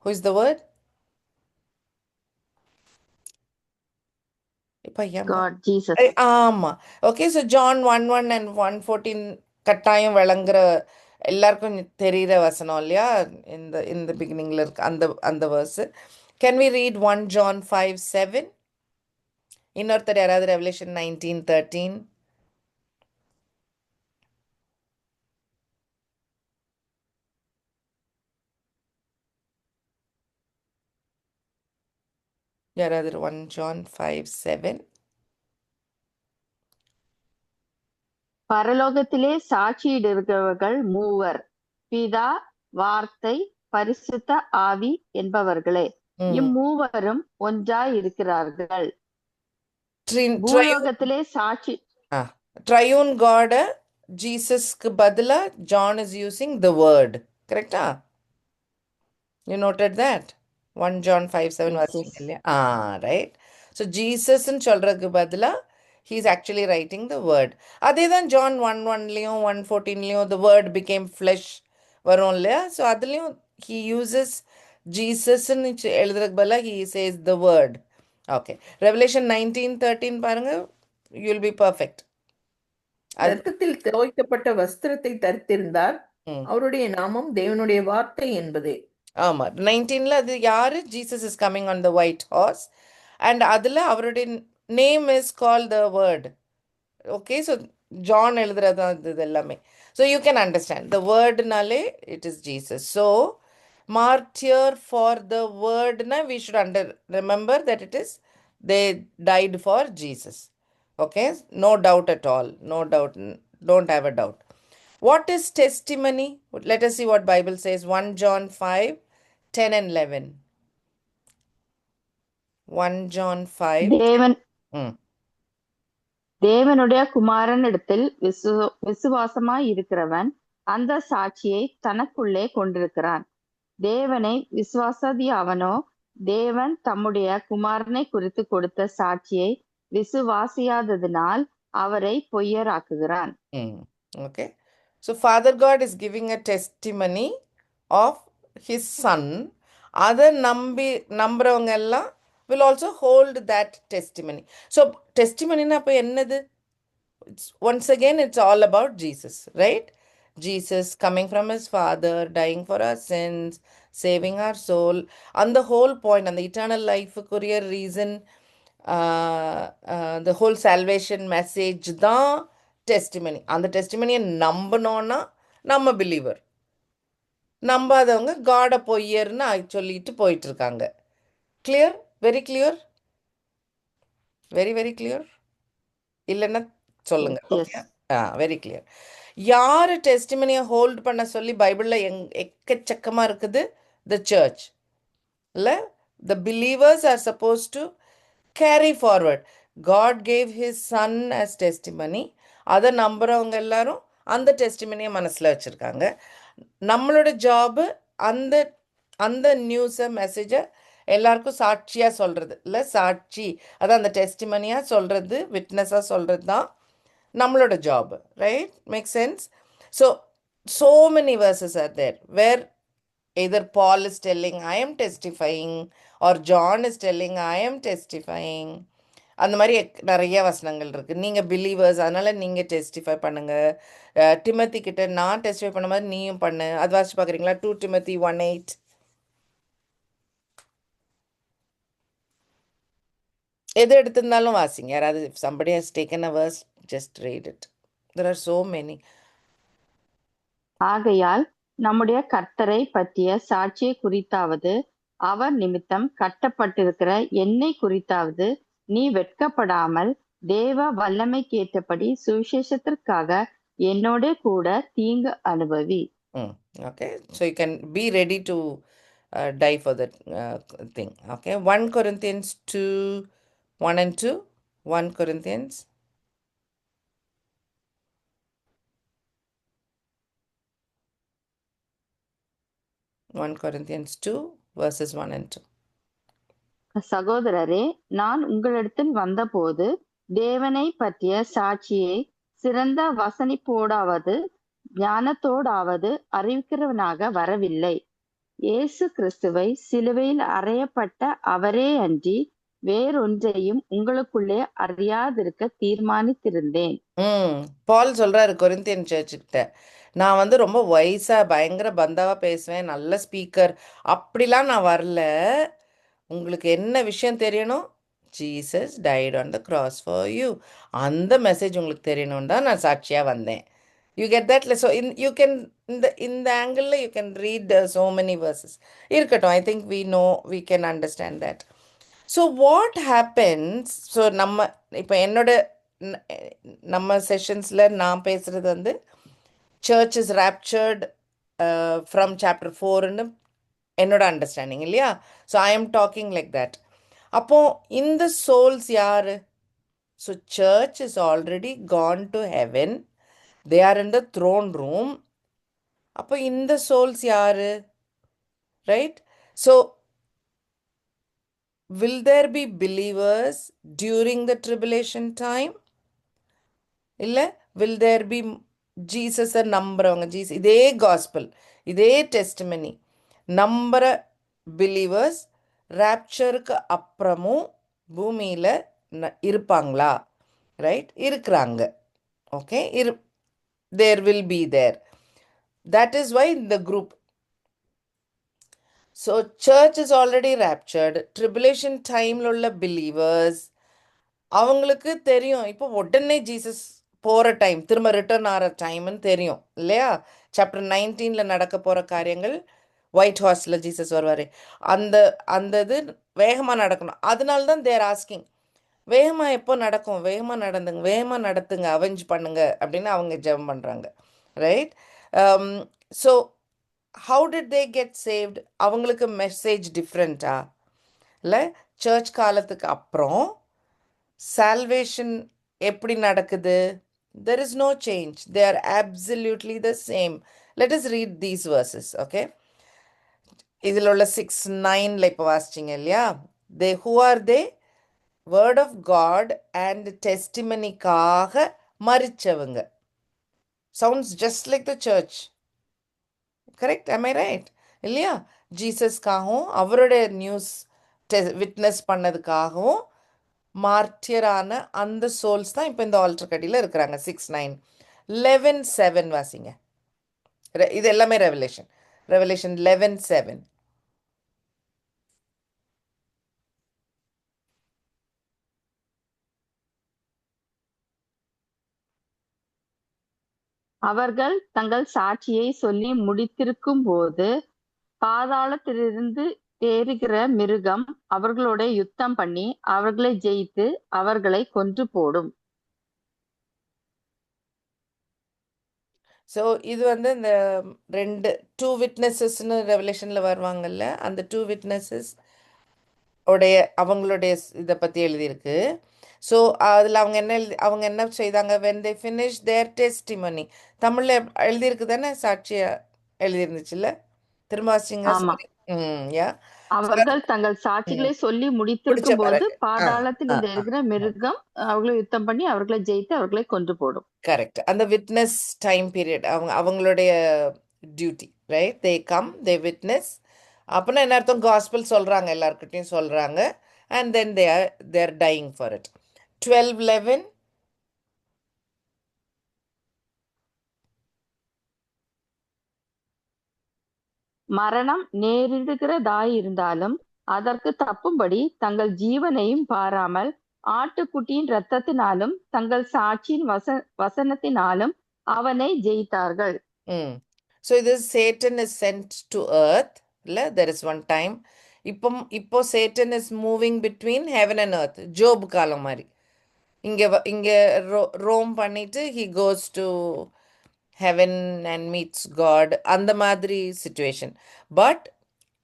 S1: Who is the word? இப்போ
S3: God, Jesus.
S1: ஆமாம். Okay, so John 1:1 and 1:14 கட்டாயம் விளங்குற எல்லாருக்கும் தெரிகிற வசனம் இல்லையா? இந்த பிகினிங்கில் இருக்கு அந்த verse. Can we read 1 John 5:7? இன்னொருத்தர் யாராவது ரெவலேஷன் 19:13? யாராவது 1 John 5:7?
S3: பரலோகத்திலே சாட்சியிடுகிறவர்கள் மூவர், பிதா, வார்த்தை, பரிசுத்த ஆவி என்பவர்களே. இம்மூவரும் ஒன்றாய் இருக்கிறார்கள். பூலோகத்திலே சாட்சி
S1: ட்ரையூன் காட் ஜீசஸ்க்கு பதிலா John is using the word. கரெக்டா? You noted that? 1 John 5:7 வாசிங்க இல்லையா? ரைட். ஸோ ஜீசஸ்ன்னு சொல்றதுக்கு பதிலா he is actually writing the word. அதே தான் John 1:1லையும் 1:14லையும் the word became flesh வரும் இல்லையா? ஸோ அதுலேயும் he uses ஜீசஸ்ன்னு எழுதுறதுக்கு பதிலாக he says the word. Okay, revelation 19:13 பாருங்க, you will be perfect.
S2: ரத்தத்தில் துவைக்கப்பட்ட வஸ்திரத்தை தரித்திருந்தார், அவருடைய நாமம் தேவனுடைய வார்த்தை என்பதே.
S1: ஆமா, 19ல அது யாரு? Jesus is coming on the white horse and அதுல அவருடைய name is call the word. Okay, so John எழுதுறது இது எல்லாமே. So you can understand the வேர்டுனாலே it is Jesus. So martyr for the wordna we should remember that it is they died for Jesus. Okay, no doubt at all, no doubt, don't have a doubt. What is testimony? Let us see what Bible says. 1 John 5:10 and 11. 1 John 5.
S3: தேவனுடைய குமாரன் இடத்தில் விசுவாசமாய் இருக்கிறவன் அந்த சாட்சியை தனக்குள்ளே கொண்டிருக்கிறான். தேவனை விசுவாசாதி அவனோ தேவன் தம்முடைய குமாரனை குறித்து கொடுத்த சாட்சியை விசுவாசியாததினால் அவரை பொய்யராக்குகிறான்.
S1: Okay, so Father God is giving a testimony of his son. Other நம்புறவங்க எல்லாம் will also hold that testimony. So testimony na appo ennadu? Once again it's all about Jesus, right? Jesus coming from his father, dying for our sins, saving our soul, and the whole point and the eternal life kuria reason, the whole salvation message da testimony. And the testimony நம்பனோன்னா நம்ம believer, நம்பாதவங்க காடை பொய்யர்னு சொல்லிட்டு போயிட்டு இருக்காங்க. Clear? Very clear? Very very clear? இல்லைன்னா சொல்லுங்க. Okay, very clear. யார் டெஸ்டிமனியை hold பண்ண சொல்லி பைபிளில் எக்கச்சக்கமாக இருக்குது? த சர்ச் இல்லை? The believers are suppose to carry forward. God gave his son as testimony. அதை நம்புகிறவங்க எல்லாரும் அந்த டெஸ்டிமனியை மனசில் வச்சுருக்காங்க. நம்மளோட ஜாபு அந்த அந்த நியூஸை மெசேஜை எல்லாருக்கும் சாட்சியாக சொல்கிறது இல்லை? சாட்சி அதான் அந்த டெஸ்டிமனியாக சொல்கிறது, விட்னஸாக சொல்கிறது தான் நம்மளோட job. Right? Make sense? So many verses are there where either Paul is telling I am testifying or John is telling I am testifying. அந்த மாதிரி நிறைய வசனங்கள் இருக்குது. நீங்கள் பிலீவர்ஸ், அதனால் நீங்கள் டெஸ்டிஃபை பண்ணுங்கள். டிமத்தி கிட்ட நான் டெஸ்டிஃபை பண்ண மாதிரி நீயும் பண்ணு. அது வாசிச்சு பார்க்குறீங்களா? 2 Timothy 1:8. எது எடுத்திருந்தாலும் வாசிங்க. யாராவது if somebody has taken a verse, just read it. There are so many.
S3: ஆகையால் நம்முடைய கர்த்தரை பற்றிய சாட்சியை குறித்தாவது அவர் நிமித்தம் கட்டப்பட்டிருக்கிற என்னை குறித்தாவது நீ வெட்கப்படாமல் தேவ வல்லமைக்கேற்றபடி சுவிசேஷத்திற்காக என்னோட கூட தீங்கு அனுபவி.
S1: Okay, so you can be ready to die for that thing. Okay, 1 Corinthians 2, 1 and 2. 1 Corinthians. One Corinthians 2, verses 1 and 2.
S3: சகோதரரே, நான் உங்களிடத்தில் வந்தபோது தேவனை பற்றிய சாட்சியை சிறந்த வசனிப்போடாவது ஞானத்தோடாவது அறிவிக்கிறவனாக வரவில்லை. இயேசு கிறிஸ்துவை சிலுவையில் அறையப்பட்ட அவரே அன்றி வேறொன்றையும் உங்களுக்குள்ளே அறியாதிருக்க தீர்மானித்திருந்தேன்.
S1: பால் சொல்றாரு கொரிந்தியன் சர்ச்சுக்கிட்ட, நான் வந்து ரொம்ப வயசா பயங்கர பந்தாவா பேசுவேன், நல்ல ஸ்பீக்கர், அப்படிலாம் நான் வரல. உங்களுக்கு என்ன விஷயம் தெரியணும்? Jesus died on the cross for you. அந்த மெசேஜ் உங்களுக்கு தெரியணும் தான் நான் சாட்சியாக வந்தேன். யூ கெட் தட்ல. ஸோ யூ கேன் இந்த ஆங்கிளில் you can read so many verses. இருக்கட்டும், I think we can understand that. So what happens? So இப்போ நம்ம செஷன்ஸில் நான் பேசுகிறது வந்து church is raptured from chapter 4ன்னு என்னோட அண்டர்ஸ்டாண்டிங் இல்லையா? So I am talking like that. அப்போ இந்த சோல்ஸ் யாரு? So church is already Khan to heaven, they are in the throne room. அப்போ இந்த சோல்ஸ் யாரு? Right? So will there be believers during the tribulation time? இல்லை, will there be ஜீசஸை நம்புறவங்க, இதே gospel, இதே testimony நம்புற பிலீவர்ஸ் ராப்சருக்கு அப்புறமும் பூமியில் இருப்பாங்களா? ரைட், இருக்கிறாங்க. Okay, there will be there. That is why இந்த group. So church is already raptured. Tribulation டைமில் உள்ள பிலீவர்ஸ், அவங்களுக்கு தெரியும் இப்போ உடனே ஜீசஸ் போகிற டைம், திரும்ப ரிட்டர்ன் ஆகிற டைம்னு தெரியும் இல்லையா? சாப்டர் 19 நடக்க போகிற காரியங்கள், ஒயிட் ஹார்ஸில் ஜீசஸ் வருவார், அந்த இது வேகமாக நடக்கணும். அதனால தான் தேர் ஆஸ்கிங், வேகமாக எப்போ நடக்கும்? வேகமாக நடத்துங்க, அவெஞ்ச் பண்ணுங்க அப்படின்னு அவங்க ஜெபம் பண்ணுறாங்க. Right? So how did they get saved? அவங்களுக்கு மெசேஜ் டிஃப்ரெண்ட்டா? இல்லை, சர்ச் காலத்துக்கு அப்புறம் சால்வேஷன் எப்படி நடக்குது? There is no change. They are absolutely the same. Let us read these verses, okay? இதில் உள்ள 6:9 இப்போ வாசிச்சிங்க இல்லையா? who are they? Word of God and testimonyக்காக மரிச்சவங்க. Sounds just like the church. Correct? Am I right? இல்லையா? ஜீசஸ்க்காகவும் அவருடைய news witness பண்ணதுக்காகவும் மார்ட்டியரான அந்த souls தான் இப்போ இந்த ஆல்டர் கடியில் இருக்கிறாங்க. 6:9. 11:7 வாசிங்க. இது எல்லாமே ரெவலேஷன் 11:7.
S3: அவர்கள் தங்கள் சாட்சியை சொல்லி முடித்திருக்கும் போது பாதாளத்திலிருந்து ஏறுகிற மிருகம் அவர்களோட யுத்தம் பண்ணி அவர்களை ஜெயித்து அவர்களை கொன்று போடும்.
S1: ஸோ இது வந்து இந்த 2 விட்னஸஸ்ன்னு ரெவலேஷனில் வருவாங்கல்ல, அந்த 2 விட்னஸஸ் அவங்களுடைய இதை பற்றி எழுதியிருக்கு. ஸோ அதில் அவங்க என்ன செய்தாங்க? when they finish their testimony. தமிழில் எழுதியிருக்கு தானே? சாட்சியாக எழுதியிருந்துச்சுல்ல? திரும்ப வாசிங்க. யா,
S3: அவர்கள் தங்கள் சாட்சிகளை சொல்லி முடித்திருக்கும் போது பாதாளத்தில் இருக்கிற மிருகம் அவர்களை யுத்தம் பண்ணி அவர்களை ஜெயித்து அவர்களை கொன்று போடும்.
S1: கரெக்ட். அந்த விட்னஸ் டைம் பீரியட் அவங்களுடைய duty. Right? They come, they witness. அப்படின்னா என்ன அர்த்தம்? காஸ்பல் சொல்கிறாங்க, எல்லாருக்கிட்டையும் சொல்கிறாங்க. And then they're dying for it. 12:11.
S3: மரணம் நேரிடுகிறதாயிருந்தாலும் அதற்கு தப்பும்படி தங்கள் ஜீவனையும் பாராமல் ஆட்டுக்குட்டியின் இரத்தத்தினாலும் தங்கள் சாட்சியின் வசனத்தினாலும் அவனை ஜெயித்தார்கள்.
S1: So this Satan is sent to earth. There is one time. இப்போ Satan is moving between heaven and earth. ஜோப் காலம் மாதிரி. இங்கே ரோம் பண்ணிட்டு he goes to heaven and meets God. அந்த மாதிரி situation. But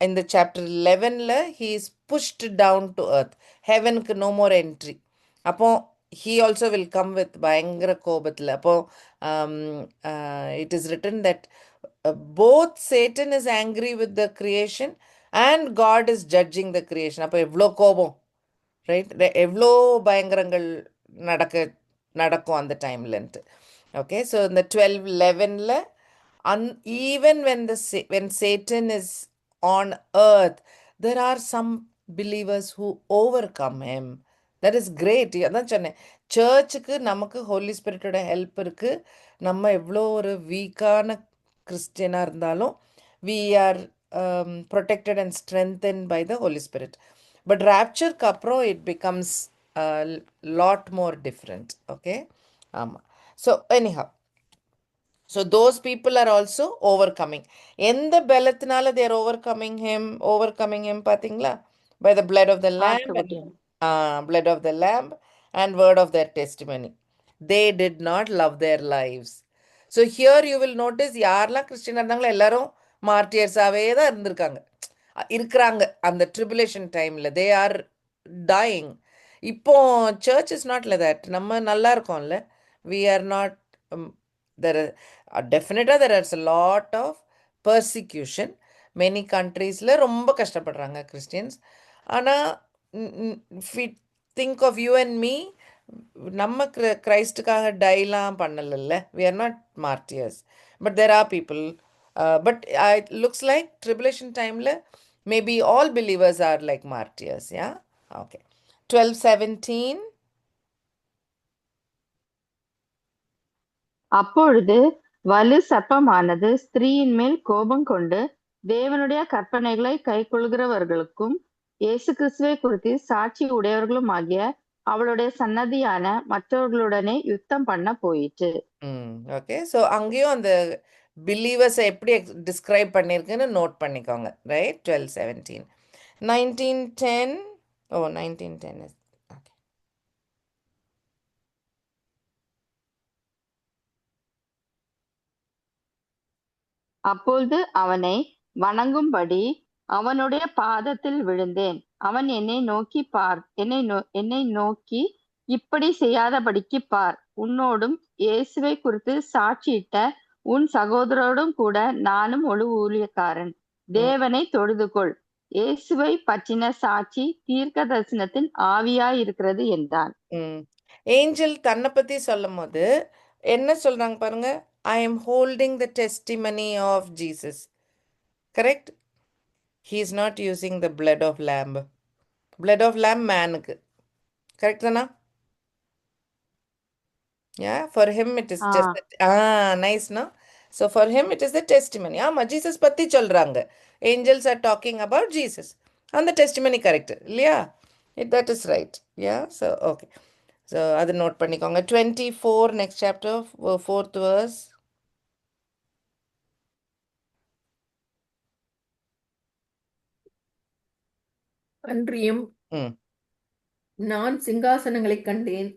S1: இந்த சாப்டர் 11ல he is pushed down to earth. ஹெவனுக்கு no more entry. அப்போ he also will come with பயங்கர கோபத்தில். அப்போ it is written that both Satan is angry with the creation and God is judging the creation. அப்போ எவ்வளோ கோபம், right? எவ்வளோ பயங்கரங்கள் நடக்கும் அந்த டைம்லன்ட்டு. ஓகே, ஸோ இந்த 12:11ல even when Satan is on earth, there are some believers who overcome him. That is great. அதான் சொன்னேன், சர்ச்சுக்கு நமக்கு ஹோலி ஸ்பிரிட்டோட ஹெல்ப் இருக்கு. நம்ம எவ்வளோ ஒரு வீக்கான கிறிஸ்டியனாக இருந்தாலும் we are protected and strengthened by the Holy Spirit. But raptureக்கு அப்புறம் it becomes a lot more different. Okay, so anyhow, so those people are also overcoming. எந்த பலத்தினால they are overcoming him பாத்தீங்களா? By the blood of the lamb and blood of the lamb and word of their testimony. They did not love their lives. So here you will notice யாரெல்லாம் கிறிஸ்டியனாக இருந்தாங்களோ எல்லாரும் மார்ட்டியர்ஸாகவே தான் இருக்கிறாங்க அந்த tribulation டைமில். They are dying. இப்போ church is not like that. நம்ம நல்லா இருக்கோம்ல, வி ஆர் நாட். தெர் டெஃபினட்டாக there are a lot of persecution. Many கண்ட்ரீஸில் ரொம்ப கஷ்டப்படுறாங்க கிறிஸ்டியன்ஸ். ஆனால் think of you and me, நம்ம கிரைஸ்டுக்காக டைலாம் பண்ணலைல்ல. We are not martyrs. But there are people. But it looks like tribulation time maybe all believers are like martyrs. Yeah, okay. 12:17.
S3: அப்பொழுது வலு சர்ப்பமானது ஸ்திரீயின் மேல் கோபம் கொண்டு தேவனுடைய கற்பனைகளை கைக்கொள்கிறவர்களுக்கும் இயேசு கிறிஸ்துவை குறித்து சாட்சி உடையவர்களும் ஆகிய அவளுடைய சன்னதியான மற்றவர்களுடனே யுத்தம் பண்ண போயிற்று.
S1: ஓகே, ஸோ அங்கேயும் அந்த பிலீவர்ஸை எப்படி டிஸ்கிரைப் பண்ணியிருக்குன்னு நோட் பண்ணிக்கோங்க, ரைட்? 12:17. 19:10. Oh, 19:10 is okay.
S3: அப்பொழுது அவனை வணங்கும்படி அவனுடைய பாதத்தில் விழுந்தேன். அவன் என்னை நோக்கி இப்படி செய்யாதபடிக்கு பார், உன்னோடும் இயேசுவை குறித்து சாட்சியிட்ட உன் சகோதரோடும் கூட நானும் ஒரு ஊழியக்காரன். தேவனை தொழுதுகொள். இயேசுவை பற்றின சாட்சி தீர்க்க தரிசனத்தின் ஆவியாய் இருக்கிறது என்றான்.
S1: ஏஞ்சல் தன்னை பத்தி சொல்லும் போது என்ன சொல்றாங்க பாருங்க. I am holding the testimony of Jesus. Correct? He is not using the blood of lamb. Blood of lamb manukku. Correct தானா? Yeah, for him it is just nice, no? So for him it is the testimony. ஆமா, Jesus பத்தி சொல்றாங்க. Angels are talking about Jesus. And the testimony correct. இல்லையா? That is right. Yeah, so okay. So அது note பண்ணிக்கோங்க. 24 next chapter, 4th verse.
S2: அன்றியும் நான் சிங்காசனங்களை கண்டேன்,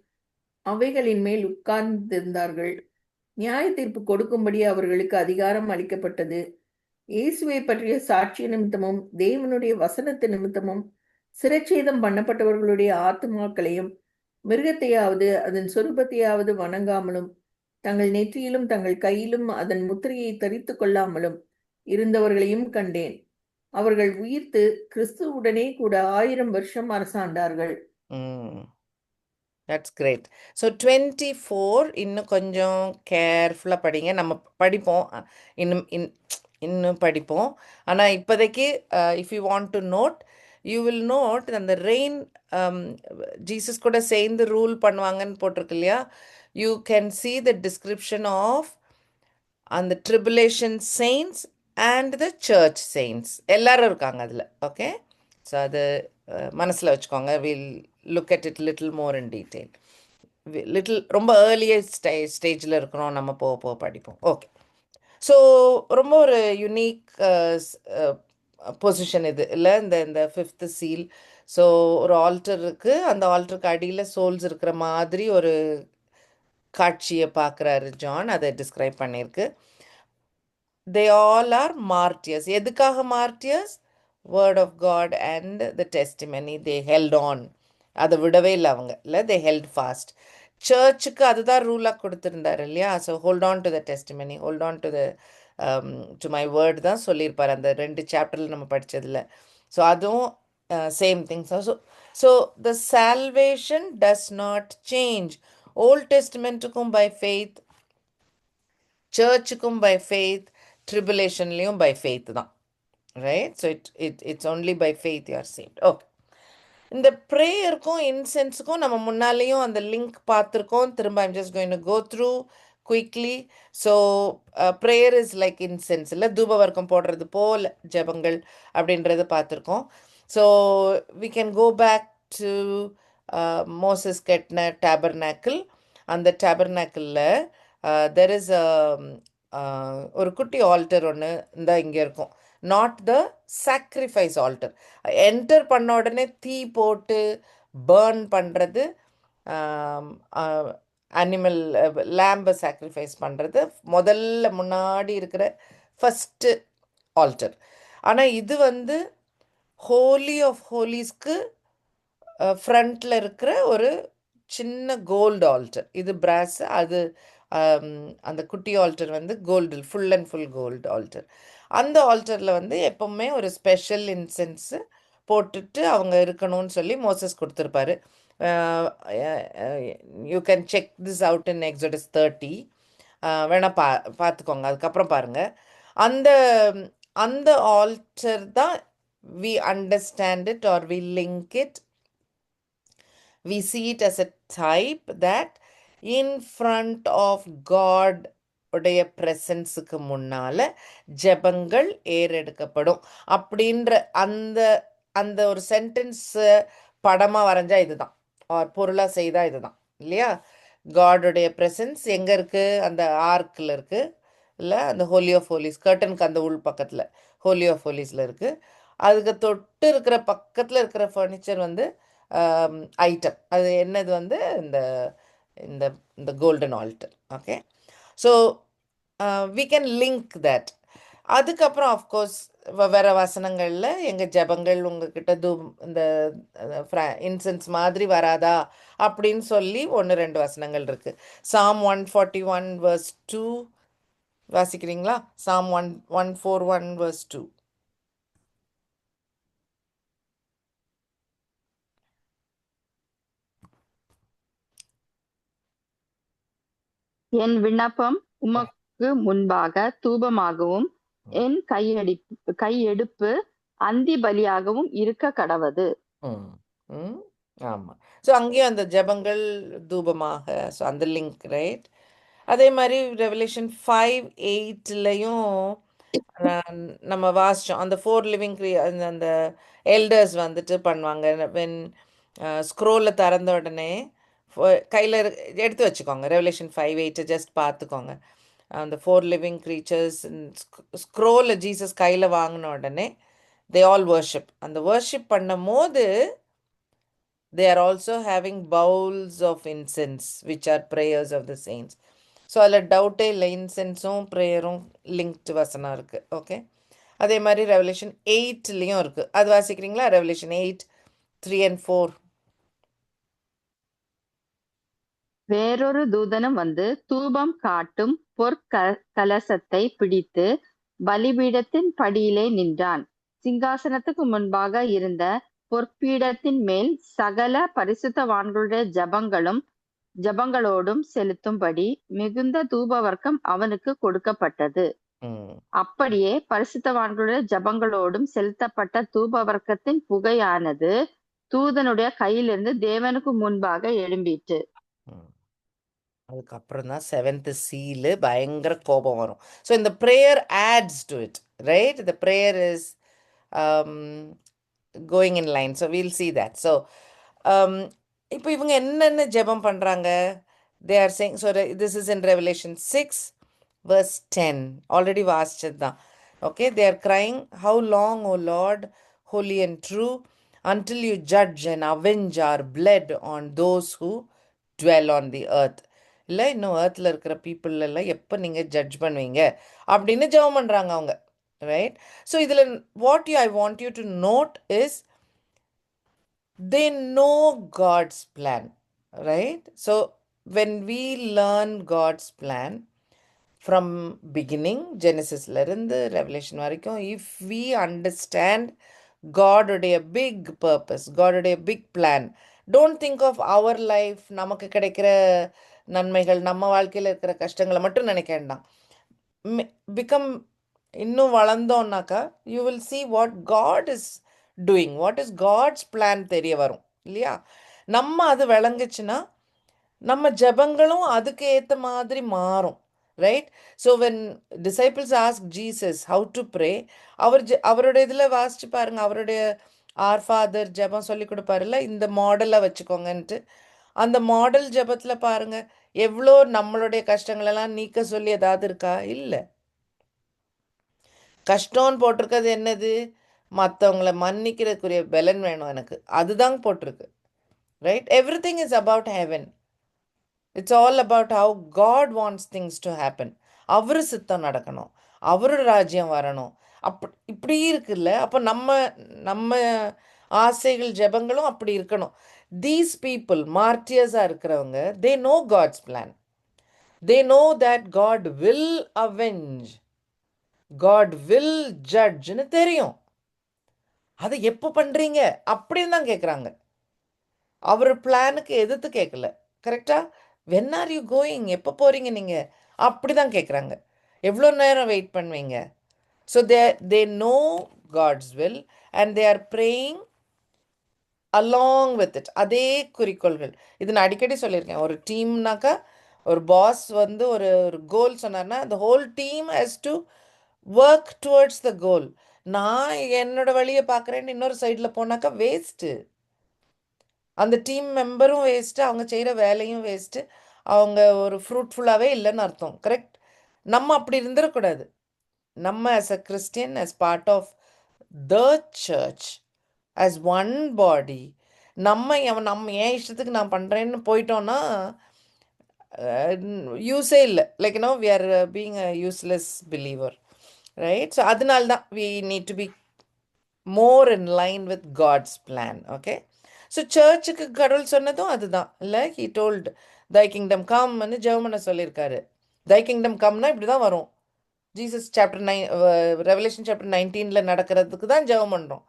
S2: அவைகளின் மேல் உட்கார்ந்திருந்தார்கள். நியாய தீர்ப்பு கொடுக்கும்படி அவர்களுக்கு அதிகாரம் அளிக்கப்பட்டது. இயேசுவை பற்றிய சாட்சி நிமித்தமும் தேவனுடைய வசனத்து நிமித்தமும் சிரச்சேதம் பண்ணப்பட்டவர்களுடைய ஆத்துமாக்களையும் மிருகத்தையாவது அதன் சொரூபத்தையாவது வணங்காமலும் தங்கள் நெற்றியிலும் தங்கள் கையிலும் அதன் முத்திரையை தரித்து கொள்ளாமலும் இருந்தவர்களையும் கண்டேன். அவர்கள் உயிர்த்து கிறிஸ்துவுடனே கூட 1000 வருஷம் அரசாண்டார்கள்.
S1: That's great. So 24 இன்னும் கொஞ்சம் கேர்ஃபுல்லாக படிங்க. நம்ம படிப்போம், இன்னும் படிப்போம். ஆனால் இப்போதைக்கு if you want to note, you will note அந்த ரெயின் ஜீசஸ் கூட சேர்ந்து ரூல் பண்ணுவாங்கன்னு போட்டிருக்கு இல்லையா? You can see the description of அந்த tribulation saints and the church saints எல்லாரும் இருக்காங்க அதில். ஓகே, ஸோ அது மனசில் வச்சுக்கோங்க. Will look at it little more in detail. ரொம்ப ஏர்லியஸ்ட் ஸ்டேஜில் இருக்கிறோம், நம்ம போக படிப்போம். ஓகே, ஸோ ரொம்ப ஒரு யுனிக் பொசிஷன் இது இல்லை, இந்த 5th seal. ஸோ ஒரு ஆல்டர் இருக்குது, அந்த ஆல்டருக்கு அடியில் சோல்ஸ் இருக்கிற மாதிரி ஒரு காட்சியை பார்க்குறாரு ஜான். அதை டிஸ்கிரைப் பண்ணியிருக்கு. They all are martyrs. எதுக்காக martyrs? word of God and the testimony, they held on. அதை விடவே இல்லை அவங்க, இல்லை, they held fast. சர்ச்சுக்கு அதுதான் ரூலாக கொடுத்துருந்தாரு இல்லையா? So hold on to the testimony, hold on to the to my word தான் சொல்லியிருப்பார் அந்த 2 சாப்டரில் நம்ம படித்ததில். ஸோ அதுவும் same things. So the salvation does not change. Old டெஸ்டிமெண்ட்டுக்கும் பை ஃபெய்த், சர்ச்சுக்கும் பை ஃபெய்த், ட்ரிபுலேஷன்லேயும் பை ஃபெய்த் தான். Right? So it's only by faith you are saved. Okay. இந்த ப்ரேயருக்கும் இன்சென்ஸுக்கும் நம்ம முன்னாலேயும் அந்த லிங்க் பார்த்துருக்கோம். திரும்ப I'm just going to go through quickly. So prayer is like incense, இல்லை தூபவர்க்கம் போடுறது போல் ஜெபங்கள் அப்படின்றத பார்த்துருக்கோம். So we can go back to Moses கெட்டின டேபர்நாக்கிள். அந்த டேபர்நாக்கிளில் தெர் இஸ் ஒரு குட்டி ஆல்டர் ஒன்று இந்த இங்கே இருக்கும். Not the sacrifice alter. Enter பண்ண உடனே தீ போட்டு பேர்ன் பண்ணுறது, அனிமல் லேம்பை சாக்ரிஃபைஸ் பண்ணுறது முதல்ல முன்னாடி இருக்கிற ஃபஸ்ட்டு ஆல்டர். ஆனால் இது வந்து ஹோலி ஆஃப் ஹோலிஸ்க்கு ஃப்ரண்ட்டில் இருக்கிற ஒரு சின்ன கோல்டு ஆல்டர். இது பிராஸ், அது அந்த குட்டி ஆல்டர் வந்து gold, full and full gold altar. அந்த ஆல்டரில் வந்து எப்பவுமே ஒரு ஸ்பெஷல் இன்சென்ஸு போட்டுட்டு அவங்க இருக்கணும்னு சொல்லி மோசஸ் கொடுத்துருப்பாரு. You can check this out in exodus 30. வேணால் பார்த்துக்கோங்க, அதுக்கப்புறம் பாருங்கள். அந்த அந்த ஆல்டர் தான் we understand it or we link it, we see it as a type that in front of God உடைய ப்ரெசன்ஸுக்கு முன்னால் ஜெபங்கள் ஏறெடுக்கப்படும் அப்படின்ற அந்த அந்த ஒரு சென்டென்ஸு படமாக வரைஞ்சா இதுதான், பொருளாக செய்தால் இதுதான் இல்லையா? காடுடைய ப்ரெசன்ஸ் எங்கே இருக்குது? அந்த ஆர்க்கில் இருக்குது, இல்லை அந்த ஹோலி ஆஃப் ஹோலிஸ் கர்டனுக்கு அந்த உள் பக்கத்தில் ஹோலி ஆஃப் ஹோலிஸில் இருக்குது. அதுக்கு தொட்டு இருக்கிற பக்கத்தில் இருக்கிற ஃபர்னிச்சர் வந்து ஐட்டம், அது என்னது வந்து இந்த இந்த இந்த golden alter. Okay, so we can link that. அதுக்கப்புறம் ஆஃப்கோர்ஸ் வேறு வசனங்களில் எங்கள் ஜெபங்கள் உங்ககிட்ட இந்த இன்சென்ஸ் மாதிரி வராதா அப்படின்னு சொல்லி 1-2 வசனங்கள் இருக்குது. Psalm 141 verse 2 வாசிக்கிறீங்களா? Psalm 141 verse 2.
S3: என் விண்ணப்பம் உமக்கு முன்பாக தூபமாகவும் என் கையெடுப்பு அந்தி பலியாகவும் இருக்க கடவது.
S1: ஆமாம். ஸோ அங்கேயும் அந்த ஜெபங்கள் தூபமாக, ஸோ அந்த லிங்க், ரைட்? அதே மாதிரி ரெவலேஷன் 5:8லையும் நம்ம வாசித்தோம். அந்த 4 லிவிங் அந்த எல்டர்ஸ் வந்துட்டு பண்ணுவாங்க. வென் ஸ்க்ரோலில் திறந்த உடனே கையில் எடுத்து வச்சுக்கோங்க. ரெவலேஷன் 5:8 ஜஸ்ட் பார்த்துக்கோங்க. அந்த 4 லிவிங் க்ரீச்சர்ஸ் ஸ்க்ரோலில் ஜீசஸ் கையில் வாங்கின உடனே they all worship. அந்த worship பண்ணும் போது they are also having bowls of incense which are prayers of the saints. So அதில் டவுட்டே இல்லை, இன்சென்ஸும் ப்ரேயரும் லிங்க்டு வசனம் இருக்குது. ஓகே, அதே மாதிரி ரெவலேஷன் 8லேயும் இருக்குது. அது வாசிக்கிறீங்களா? Revelation 8:3 and 4.
S3: வேறொரு தூதனும் வந்து தூபம் காட்டும் கலசத்தை பிடித்து பலிபீடத்தின் படியிலே நின்றான். சிங்காசனத்துக்கு முன்பாக இருந்த பொற்பீடத்தின் மேல் சகல பரிசுத்தவான்களுடைய ஜபங்களோடும் செலுத்தும்படி மிகுந்த தூபவர்க்கம் அவனுக்கு கொடுக்கப்பட்டது. அப்படியே பரிசுத்தவான்களுடைய ஜபங்களோடும் செலுத்தப்பட்ட தூபவர்க்கத்தின் புகையானது தூதனுடைய கையிலிருந்து தேவனுக்கு முன்பாக எழும்பிட்டு.
S1: அதுக்கப்புறம் தான் 7th சீலு பயங்கர கோபம் வரும். ஸோ இந்த prayer adds to it, right? இந்த prayer is going in line. So we'll see that. So இப்போ இவங்க என்னென்ன ஜெபம் பண்ணுறாங்க? They are saying, so this is in Revelation 6 verse 10. ஆல்ரெடி வாசிச்சது தான். Okay, they are crying, how long O Lord holy and true until you judge and avenge our blood on those who dwell on the earth. இல்லை, இன்னும் ஏர்த்தில் இருக்கிற people எல்லாம் எப்போ நீங்கள் judge பண்ணுவீங்க அப்படின்னு ஜெபம் பண்ணுறாங்க அவங்க. right? So இதில் what I want you to note is they know God's plan, right? So when we learn God's plan from beginning, Genesisல இருந்து Revelation வரைக்கும், if we understand God's big purpose, God's big plan, don't think of our life, நமக்கு கிடைக்கிற நன்மைகள், நம்ம வாழ்க்கையில் இருக்கிற கஷ்டங்களை மட்டும் நினைக்க வேண்டாம். Become இன்னும் வளர்ந்தோம்னாக்கா you will see what God is doing, what is God's plan தெரிய வரும் இல்லையா? நம்ம அது விளங்குச்சுன்னா நம்ம ஜெபங்களும் அதுக்கு ஏற்ற மாதிரி மாறும், right? So when disciples ask Jesus how to pray, அவருடைய இதில் வாசிச்சு பாருங்க, அவருடைய ஆர் ஃபாதர் ஜெபம் சொல்லி கொடுப்பாருல்ல, இந்த மாடலை வச்சுக்கோங்கன்ட்டு. அந்த மாடல் ஜெபத்தில் பாருங்க எவ்வளோ நம்மளுடைய கஷ்டங்களெல்லாம் நீக்க சொல்லி ஏதாவது இருக்கா? இல்லை. கஷ்டம்னு போட்டிருக்கிறது என்னது? மற்றவங்களை மன்னிக்கிறதுக்குரிய பலன் வேணும் எனக்கு, அதுதான் போட்டிருக்கு, right? Everything is about heaven. It's all about how God wants things to happen. அவரு சித்தம் நடக்கணும், அவரோட ராஜ்யம் வரணும், இப்படி இருக்குல்ல. அப்போ நம்ம நம்ம ஆசைகள் ஜெபங்களும் அப்படி இருக்கணும். தீஸ் பீப்புள் மார்டியர்ஸாக இருக்கிறவங்க, they know God's plan. They know that God will avenge, God will ஜட்ஜ்னு தெரியும். அதை எப்போ பண்ணுறீங்க அப்படின்னு தான் கேட்குறாங்க. அவர் பிளானுக்கு எதிர்த்து கேட்கல, கரெக்டா? வென் ஆர் யூ கோயிங், எப்போ போகிறீங்க நீங்கள், அப்படி தான் கேட்குறாங்க. எவ்வளோ நேரம் வெயிட் பண்ணுவீங்க? So they know God's will and they are praying along with it. அதே குறிக்கோள்கள். இது நான் அடிக்கடி சொல்லியிருக்கேன். ஒரு டீம்னாக்கா, ஒரு பாஸ் வந்து ஒரு கோல் சொன்னார்னா, the whole team has to work towards the goal. நான் என்னோட வழியை பார்க்குறேன்னு இன்னொரு சைடில் போனாக்கா வேஸ்ட்டு. அந்த டீம் மெம்பரும் வேஸ்ட்டு, அவங்க செய்கிற வேலையும் வேஸ்ட்டு, அவங்க ஒரு ஃப்ரூட்ஃபுல்லாகவே இல்லைன்னு அர்த்தம், கரெக்ட்? நம்ம அப்படி இருந்துடக்கூடாது. நம்ம as a Christian, as part of the church, as one body, நம்ம ஏன் இஷ்டத்துக்கு நான் பண்ணுறேன்னு போயிட்டோன்னா யூஸே இல்லை. Like we are being a useless believer, right? So அதனால தான் we need to be more in line with God's plan, okay? So சர்ச்சுக்கு கடவுள் சொன்னதும் அதுதான் இல்லை. ஹி டோல்ட் தை கிங்டம் கம்னு ஜெர்மனை சொல்லியிருக்காரு. தை கிங்டம் கம்னா இப்படி தான் வரும். ஜீசஸ் சாப்டர் 9, ரெவலேஷன் சாப்டர் 19 நடக்கிறதுக்கு தான் ஜெபம் பண்ணுறோம்,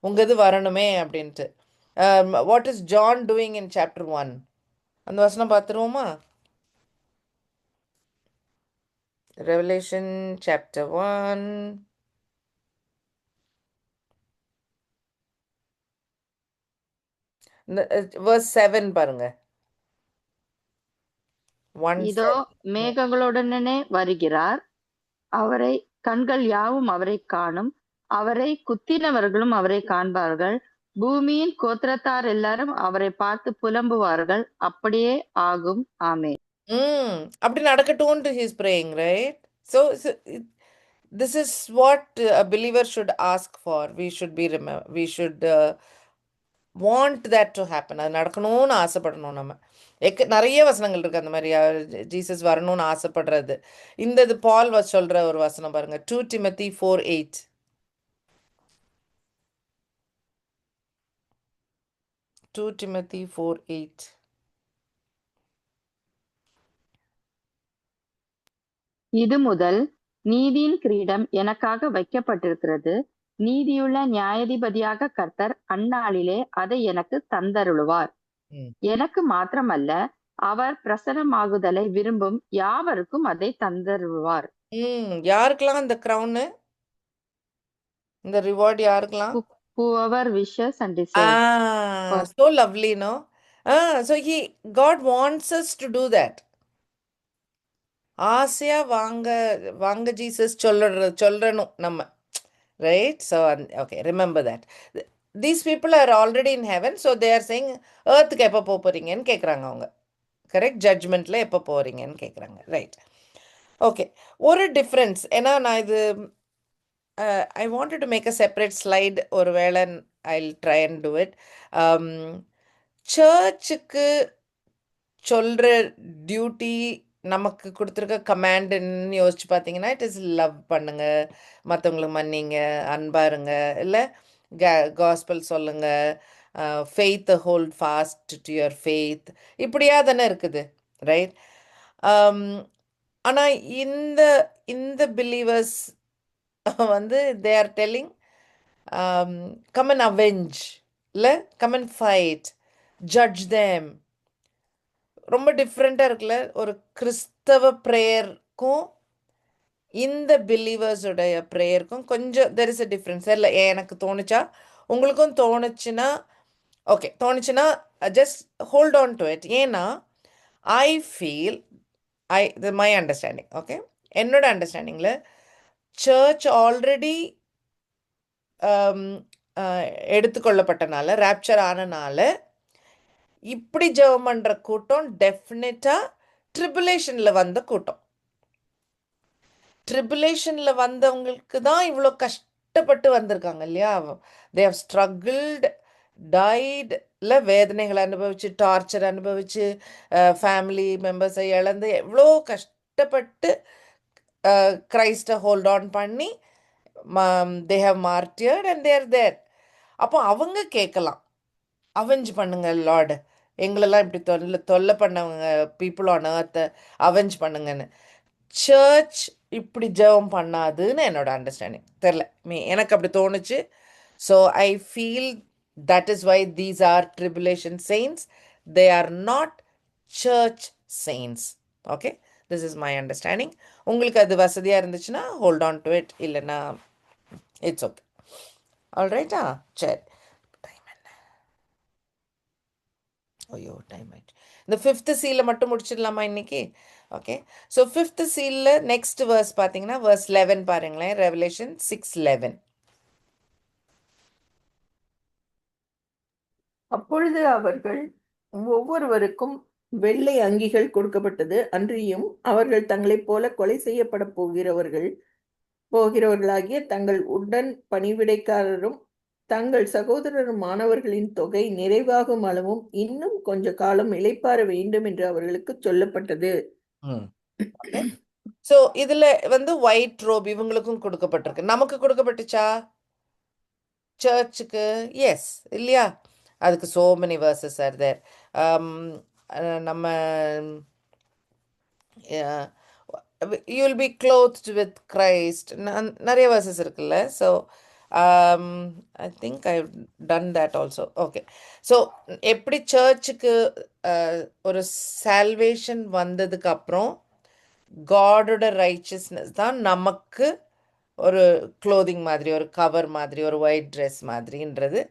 S1: உங்கள் இது வரணுமே அப்படின்ட்டு. What is John doing in chapter 1? அந்த வசனம் பார்த்துருவோமா? ரெவலேஷன் சாப்டர் 1 verse 7 பாருங்க.
S3: இதோ மேகங்களுடனே வருகிறார், அவரை கண்கள் யாவும் அவரை காணும், அவரை குத்தினவர்களும் அவரை காண்பார்கள், பூமியின் கோத்திரத்தார் எல்லாரும் அவரை பார்த்து புலம்புவார்கள். அப்படியே ஆகும். ஆமென்.
S1: அப்படி நடக்கட்டும்னு he is praying, right? So this is what a believer should ask for. We should want that to happen. அது நடக்கணும்னு ஆசைப்படணும். நம்ம நிறைய வசனங்கள் இருக்கு அந்த மாதிரி ஜீசஸ் வரணும்னு ஆசைப்படுறது. இந்த இது பால் சொல்ற ஒரு வசனம் பாருங்க, 2 Timothy 4:8. 2 Timothy 4:8.
S3: இது முதல் நீதியின் கிரீடம் எனக்காக வைக்கப்பட்டிருக்கிறது, நீதியுள்ள நியாயாதிபதியாக கர்த்தர் அந்நாளிலே அதை எனக்கு தந்தருளுவார். எனக்கு மாத்திரமல்ல, அவர் பிரசன்னமாகுதலை விரும்பும் யாவருக்கும் அதை தந்தருளுவார்.
S1: யாருக்கெல்லாம் இந்த கிரவுன், இந்த ரிவார்ட் யாருக்கெல்லாம்?
S3: Whoever wishes and desires.
S1: So lovely, no? So God wants us to do that. ஆசையா வாங்க ஜீசஸ் சொல்லணும் நம்ம, right? So okay, remember that these people are already in heaven. So they are saying ஏர்த்துக்கு எப்போ போகிறீங்கன்னு கேட்குறாங்க அவங்க, கரெக்ட்? ஜட்ஜ்மெண்ட்டில் எப்போ போகிறீங்கன்னு கேட்குறாங்க, ரைட்? ஓகே, ஒரு டிஃப்ரென்ஸ். ஏன்னா நான் இது I wanted to make a separate slide, ஒரு வேளை I try and do it. சர்ச்சுக்கு சொல்கிற டியூட்டி நமக்கு கொடுத்துருக்க கமாண்டுன்னு யோசிச்சு பார்த்தீங்கன்னா, இட் இஸ் லவ் பண்ணுங்க, மற்றவங்களை மன்னிங்க, அன்பா இருங்க, இல்லை காஸ்பல் சொல்லுங்க, ஃபெய்த்தை hold fast to your faith, இப்படியா தானே இருக்குது, ரைட்? ஆனால் இந்த இந்த பிலீவர்ஸ் வந்து they are telling come and avenge, இல்லை come and fight, judge them. ரொம்ப டிஃப்ரெண்ட்டாக இருக்குல்ல? ஒரு கிறிஸ்தவ ப்ரேயருக்கும் இந்த பிலீவர்ஸுடைய ப்ரேயருக்கும் கொஞ்சம் தெர் இஸ் அ டிஃப்ரென்ஸ். இல்லை எனக்கு தோணுச்சா, உங்களுக்கும் தோணுச்சுன்னா ஓகே, தோணுச்சுன்னா just hold on to it. ஏன்னா ஐ ஃபீல் இது மை அண்டர்ஸ்டாண்டிங். ஓகே, என்னோட அண்டர்ஸ்டாண்டிங்கில் சர்ச் ஆல்ரெடி எடுத்துக்கொள்ளப்பட்டனால, ரேப்சர் ஆனனால இப்படி ஜெபம் பண்ணுற கூட்டம் டெஃபினட்டாக ட்ரிபுலேஷனில் வந்த கூட்டம். ட்ரிபுலேஷனில் வந்தவங்களுக்கு தான் இவ்வளோ கஷ்டப்பட்டு வந்திருக்காங்க இல்லையா? தே ஹவ் ஸ்ட்ரகிள்டு, டைட், இல்லை வேதனைகளை அனுபவிச்சு, டார்ச்சர் அனுபவிச்சு, ஃபேமிலி மெம்பர்ஸை இழந்து எவ்வளோ கஷ்டப்பட்டு கிரைஸ்டை ஹோல்ட் ஆன் பண்ணி தே ஹவ் மார்ட்டியர்ட் அண்ட் தேர் தேர். அப்போ அவங்க கேட்கலாம், அவெஞ்ச் பண்ணுங்க லார்டு, எங்களெல்லாம் இப்படி தொல்லை பண்ணவங்க பீப்புள் ஆன் earth அவெஞ்ச் பண்ணுங்கன்னு. சர்ச் இப்படி ஜெபம் பண்ணாதுன்னு என்னோட அண்டர்ஸ்டாண்டிங். தெரில, எனக்கு அப்படி தோணுச்சு. So I feel that is why these are tribulation saints, they are not church saints. Okay, this is my understanding. உங்களுக்கு அது வசதியாக இருந்துச்சுன்னா ஹோல்ட் ஆன் டு இட், இல்லைன்னா இட்ஸ் ஓகே. ஆல்ரைட்டா? சரி, ஐயோ டைம் ஆயிடுச்சு. இந்த 5th சீலை மட்டும் முடிச்சிடலாமா இன்னைக்கு? ஓகே, ஸோ 5th சீலில் நெக்ஸ்ட் வேர்ஸ் பார்த்தீங்கன்னா வேர்ஸ் 11 பாருங்களேன். ரெவலேஷன் 6:11.
S2: அப்பொழுது அவர்கள் ஒவ்வொருவருக்கும் வெள்ளை அங்கிகள் கொடுக்கப்பட்டது. அன்றியும் அவர்கள் தங்களைப் போல கொலை செய்யப்பட போகிறவர்களாகிய தங்கள் உடன் பணிவிடைக்காரரும் தங்கள் சகோதரரும் மாணவர்களின் தொகை நிறைவாகும் அளவும் இன்னும் கொஞ்ச காலம் இளைப்பாற வேண்டும் என்று அவர்களுக்கு சொல்லப்பட்டது.
S1: ஸோ இதுல வந்து ஒயிட் ரோப் இவங்களுக்கும் கொடுக்கப்பட்டிருக்கு. நமக்கு கொடுக்கப்பட்டுச்சா சர்ச்சுக்கு? எஸ், இல்லையா? அதுக்கு so many verses are there. நம்ம you will be clothed with Christ, நிறைய verses இருக்குல்ல. So I think I've done that also. Okay, so எப்படி சர்ச்சுக்கு ஒரு சால்வேஷன் வந்ததுக்கு அப்புறம் காடோட ரைச்சஸ்னஸ் தான் நமக்கு ஒரு க்ளோதிங் மாதிரி, ஒரு கவர் மாதிரி, ஒரு ஒயிட் ட்ரெஸ் மாதிரின்றது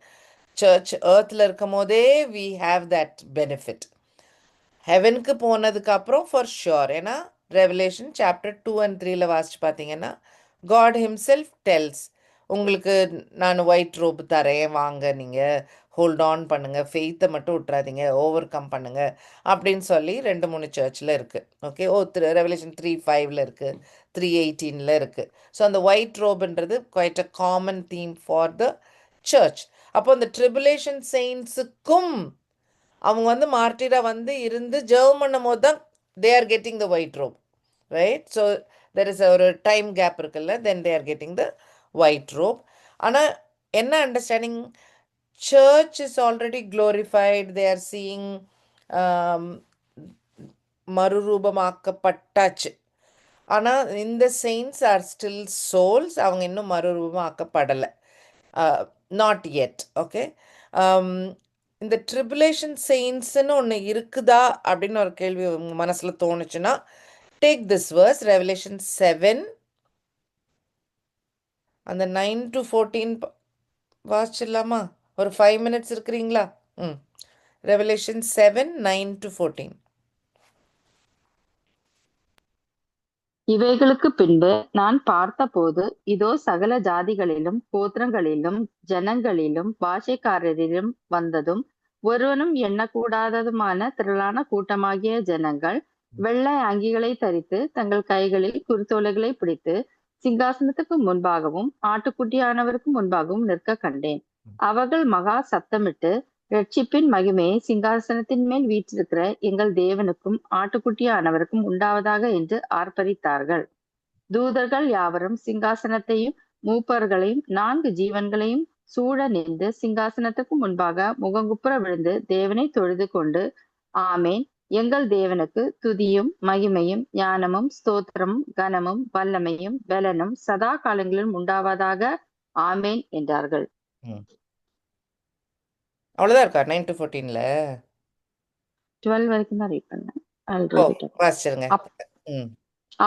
S1: சர்ச் ஏர்த்தில் இருக்கும் போதே வி ஹாவ் தட் பெனிஃபிட். ஹெவனுக்கு போனதுக்கு அப்புறம் ஃபார் ஷுர். ஏன்னா ரெவலேஷன் சாப்டர் 2 and 3 வாசிச்சு பார்த்தீங்கன்னா காட் ஹிம்செல்ஃப் டெல்ஸ், உங்களுக்கு நான் ஒயிட் ரோப் தரேன், வாங்க, நீங்கள் ஹோல்ட் ஆன் பண்ணுங்க, ஃபெய்த்தை மட்டும் விட்றாதீங்க, ஓவர் கம் பண்ணுங்க அப்படின்னு சொல்லி 2-3 சர்ச்சில் இருக்குது. ஓகே, ரெவலேஷன் 3:5 இருக்குது, 3:18 இருக்குது. ஸோ அந்த ஒயிட் ரோப்ன்றது quite a common theme for the church. அப்போ அந்த ட்ரிபுலேஷன் செயின்ஸுக்கும் அவங்க வந்து மார்ட்டிராக வந்து இருந்து ஜெபம் பண்ணும் போது தான் they are getting the white robe, right? So there is ஒரு டைம் கேப் இருக்குல்ல, then they are getting the white robe. ஆனால் என்ன understanding, church is already glorified, they are seeing மறுரூபமாக்கப்பட்டாச்சு. ஆனால் இந்த saints are still souls, அவங்க இன்னும் மறுரூபமாக்கப்படலை, not yet. ஓகே, இந்த ட்ரிபுலேஷன் செயின்ஸ்ன்னு ஒன்று இருக்குதா அப்படின்னு ஒரு கேள்வி உங்கள் மனசில் தோணுச்சுன்னா டேக் திஸ் வேர்ஸ், ரெவலேஷன் 7 அந்த 9 to 14 வாசிச்சிடலாமா? ஒரு 5 minutes இருக்கிறீங்களா? Revelation 7, 9 to 14.
S3: இவைகளுக்கு பின்பு நான் பார்த்தபோது இதோ சகல ஜாதிகளிலும் கோத்திரங்களிலும் ஜனங்களிலும் பாஷைக்காரரிலும் வந்ததும் ஒருவனும் எண்ணக்கூடாததுமான திரளான கூட்டமாகிய ஜனங்கள் வெள்ளை அங்கிகளை தரித்து தங்கள் கைகளில் குருத்தோலைகளை பிடித்து சிங்காசனத்துக்கு முன்பாகவும் ஆட்டுக்குட்டியானவருக்கு முன்பாகவும் நிற்க கண்டேன். அவர்கள் மகா சத்தமிட்டு ரட்சிப்பின் மகிமையை சிங்காசனத்தின் மேல் வீற்றிருக்கிற எங்கள் தேவனுக்கும் ஆட்டுக்குட்டியானவருக்கும் உண்டாவதாக என்று ஆர்ப்பரித்தார்கள். தூதர்கள் யாவரும் சிங்காசனத்தையும் மூப்பர்களையும் 4 ஜீவன்களையும் சூழ நின்று சிங்காசனத்துக்கு முன்பாக முகங்குப்புற விழுந்து தேவனை தொழுது கொண்டு, ஆமேன், எங்கள் தேவனுக்கு துதியும் மகிமையும் ஞானமும் ஸ்தோத்திரமும் கனமும் வல்லமையும் பலனும் சதா காலங்களிலும் உண்டாவதாக, ஆமேன் என்றார்கள்.
S1: ம். அவ்வளவுதான் இருக்கா 9 to 14ல?
S3: 12 வரைக்கும் தான் ரீட் பண்ணேன். I'll
S1: O,
S3: read it again.
S1: வாசிச்சிருங்க.
S3: அப்-
S1: ம்.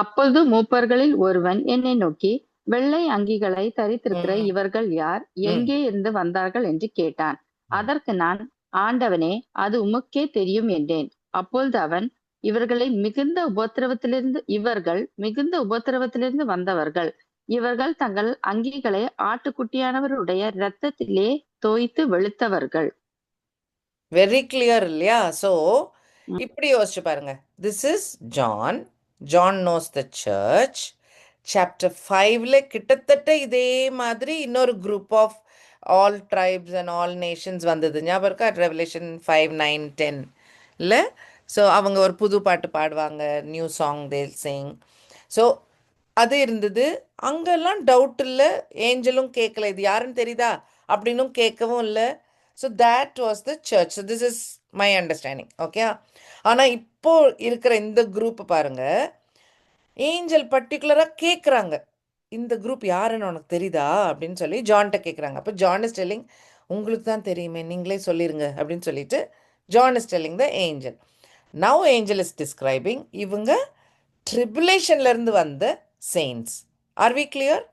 S3: அப்பொழுது மூப்பர்களில் ஒருவன் என்னை நோக்கி, வெள்ளை அங்கிகளை தரித்திருக்கிற
S1: ம்.
S3: இவர்கள் யார்?
S1: ம்.
S3: எங்கே இருந்து வந்தார்கள் என்று கேட்டான். அதற்கு நான், ஆண்டவனே, அது உமக்கே தெரியும் என்றேன். அப்பொழுது அவன், இவர்கள் மிகுந்த உபத்திரவத்திலிருந்து வந்தவர்கள். இவர்கள் தங்கள் அங்கிகளை ஆட்டுக்குட்டியானவருடைய இரத்தத்திலே தோய்த்து வெளுத்தவர்கள்.
S1: வெரி கிளியர் இல்லையா? ஸோ
S3: ம்.
S1: இப்படி யோசிச்சு பாருங்க. This is John knows the church. Chapter 5ல கிட்டத்தட்ட இதே மாதிரி இன்னொரு group of all tribes and all nations வந்தது. ஞாபகம் இருக்கா? ரெவலேஷன் 5, 9, 10 இல்லை? ஸோ அவங்க ஒரு புது பாட்டு பாடுவாங்க, நியூ சாங் தேல் சிங். ஸோ அது இருந்தது. அங்கெல்லாம் டவுட் இல்லை, ஏஞ்சலும் கேட்கல, இது யாருன்னு தெரியுதா அப்படின்னும் கேட்கவும் இல்லை. So that was the church. So this is my understanding. Okay. ஆனால் இப்போ இருக்கிற இந்த குரூப் பாருங்க, ஏஞ்சல் பர்டிகுலராக கேட்குறாங்க, இந்த குரூப் யாருன்னு உனக்கு தெரியுதா அப்படின்னு சொல்லி ஜான்கிட்ட கேட்குறாங்க. அப்போ ஜான் இஸ் டெல்லிங், உங்களுக்கு தான் தெரியுமே, நீங்களே சொல்லிருங்க அப்படின்னு சொல்லிட்டு John is telling the angel. Now angel is describing இவங்க ட்ரிபுலேஷன்லேருந்து வந்த செயின்ஸ். Are we clear?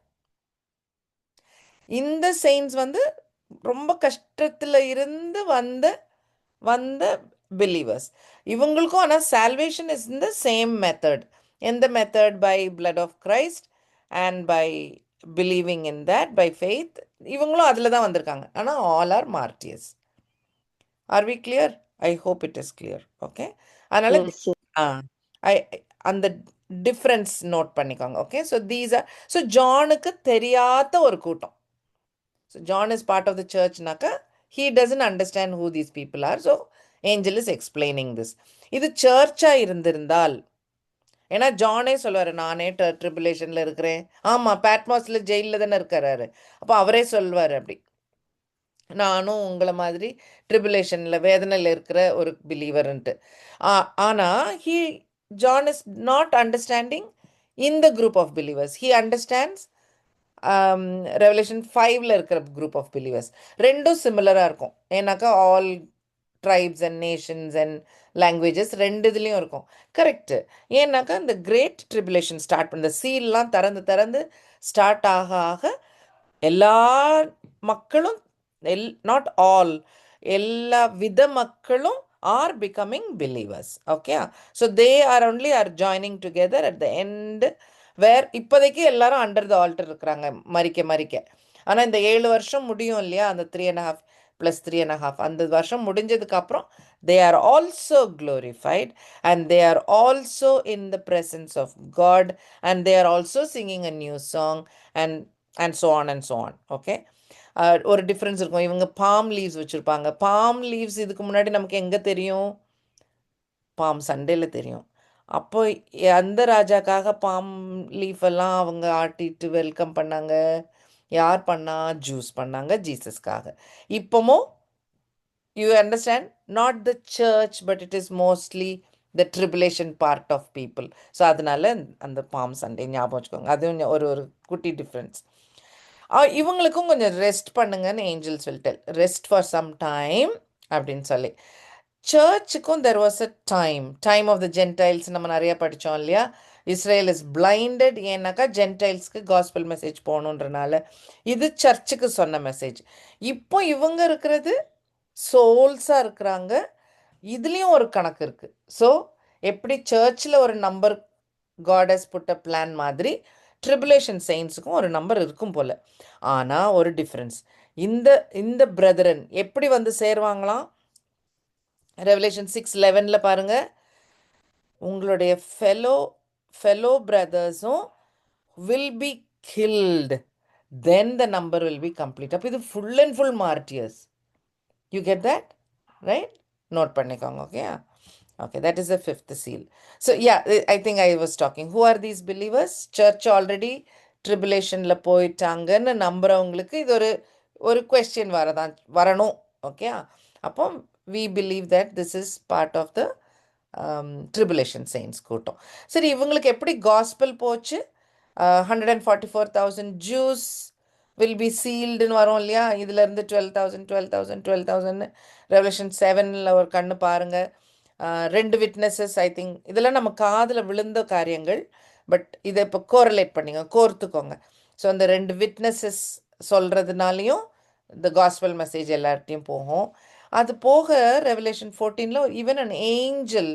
S1: இந்த செயின்ஸ் வந்து ரொம்ப கஷ்டத்தில் இருந்து வந்த பிலீவர்ஸ். இவங்களுக்கும் ஆனால் சால்வேஷன் இஸ் இந்த சேம் மெத்தட். எந்த method? By blood of Christ and by believing in that, by faith. இவங்களும் அதில் தான் வந்திருக்காங்க. ஆனால் all are martyrs. Are we clear? I hope it is clear. Okay. அதனால
S3: Yes, yes.
S1: அந்த டிஃப்ரென்ஸ் நோட் பண்ணிக்கோங்க. Okay. So these are, so ஜானுக்கு தெரியாத ஒரு கூட்டம். So John is part of the சர்ச்னாக்கா he doesn't understand who these people are. So angel is explaining this. இது சர்ச்சாக இருந்திருந்தால், ஏன்னா ஜானே சொல்லுவார், நானே ட்ரிபுலேஷனில் இருக்கிறேன். ஆமாம், பேட்மாஸில் ஜெயிலில் தானே இருக்காரு. அப்போ அவரே சொல்வார், அப்படி நானும் உங்களை மாதிரி ட்ரிபுலேஷனில் வேதனையில் இருக்கிற ஒரு பிலீவர்ன்ட்டு. ஆனால் John is not understanding in the group of believers. He understands Revelation 5ல் இருக்கிற குரூப் ஆஃப் பிலீவர்ஸ். ரெண்டும் சிமிலராக இருக்கும். ஏன்னாக்கா all tribes and nations and languages ரெண்டு இதுலேயும் இருக்கும். கரெக்டு. ஏன்னாக்கா இந்த கிரேட் ட்ரிபுலேஷன் ஸ்டார்ட் பண்ண சீல்லாம் திறந்து ஸ்டார்ட் ஆக எல்லா மக்களும், நாட் ஆல், எல்லா வித மக்களும் are becoming believers. Okay. So they are joining together at the end, where இப்போதைக்கு எல்லாரும் அண்டர் த ஆல்டர் இருக்கிறாங்க, மறிக்க. ஆனால் இந்த 7 வருஷம் முடியும் இல்லையா, அந்த 3.5 + 3.5 அந்த வருஷம் முடிஞ்சதுக்கு அப்புறம் they are also glorified and they are also in the presence of God and they are also singing a new song and so on and so on. Okay. ஒரு டிஃப்ரென்ஸ் இருக்கும். இவங்க பாம் லீவ்ஸ் வச்சுருப்பாங்க. Bomb leaves இதுக்கு முன்னாடி நமக்கு எங்கே தெரியும்? Bomb சண்டேல தெரியும். அப்போ அந்த ராஜாக்காக பாம் லீஃப் எல்லாம் அவங்க ஆட்டிட்டு வெல்கம் பண்ணாங்க. யார் பண்ணா? ஜூஸ் பண்ணாங்க ஜீசஸ்க்காக. இப்போமோ you understand, not the church but it is mostly the tribulation part of people. So அதனால அந்த பாம் சண்டே ஞாபகம் வச்சுக்கோங்க. அதுவும் ஒரு குட்டி டிஃப்ரென்ஸ். இவங்களுக்கும் கொஞ்சம் ரெஸ்ட் பண்ணுங்கன்னு ஏஞ்சல் சொல்லிட்டு, ரெஸ்ட் ஃபார் சம் டைம் அப்படின்னு சொல்லி. சர்ச்சுக்கும் there was a time of the Gentiles. நம்ம நிறைய படித்தோம் இல்லையா? Israel is blinded. ஏன்னாக்கா ஜென்டைல்ஸ்க்கு காஸ்பல் மெசேஜ் போகணுன்றனால. இது சர்ச்சுக்கு சொன்ன மெசேஜ். இப்போ இவங்க இருக்கிறது சோல்ஸாக இருக்கிறாங்க. இதுலேயும் ஒரு கணக்கு இருக்குது. ஸோ எப்படி சர்ச்சில் ஒரு number God has put a plan மாதிரி ட்ரிபுலேஷன் செயின்ஸுக்கும் ஒரு நம்பர் இருக்கும் போல். ஆனால் ஒரு டிஃப்ரென்ஸ், இந்த பிரதரன் எப்படி வந்து சேருவாங்களாம்? ரெவலேஷன் 6:11 பாருங்க, உங்களுடைய ஃபெலோ பிரதர்ஸும் will be killed, then the number will be complete. அப்போ இது full and full martyrs. You get that? right? Note பண்ணிக்கோங்க. Okay, okay, that is the fifth seal. So yeah, I think I was talking, who are these believers? Church already tribulationல போயிட்டாங்கன்னு நம்புறவங்களுக்கு இது ஒரு question வரணும். Okay, அப்போ we believe that this is part of the tribulation saints கூட்டம். சரி, இவங்களுக்கு எப்படி gospel போச்சு? 144,000 Jews will be sealed ன்னு வரும் இல்லையா? இதுல இருந்து 12,000 ரெவலேஷன் 7ல ஒரு கண்ணு பாருங்க. 2 விட்னஸஸ், ஐ திங்க் இதெல்லாம் நம்ம காதுல விழுந்த காரியங்கள். பட் இதை இப்போ கோரிலேட் பண்ணிங்க, கோர்த்துக்கோங்க. ஸோ அந்த 2 விட்னஸஸ் சொல்றதுனாலையும் இந்த காஸ்பல் மெசேஜ் எல்லார்ட்டையும் போகும். அது போக ரெவலேஷன் 14ல even an angel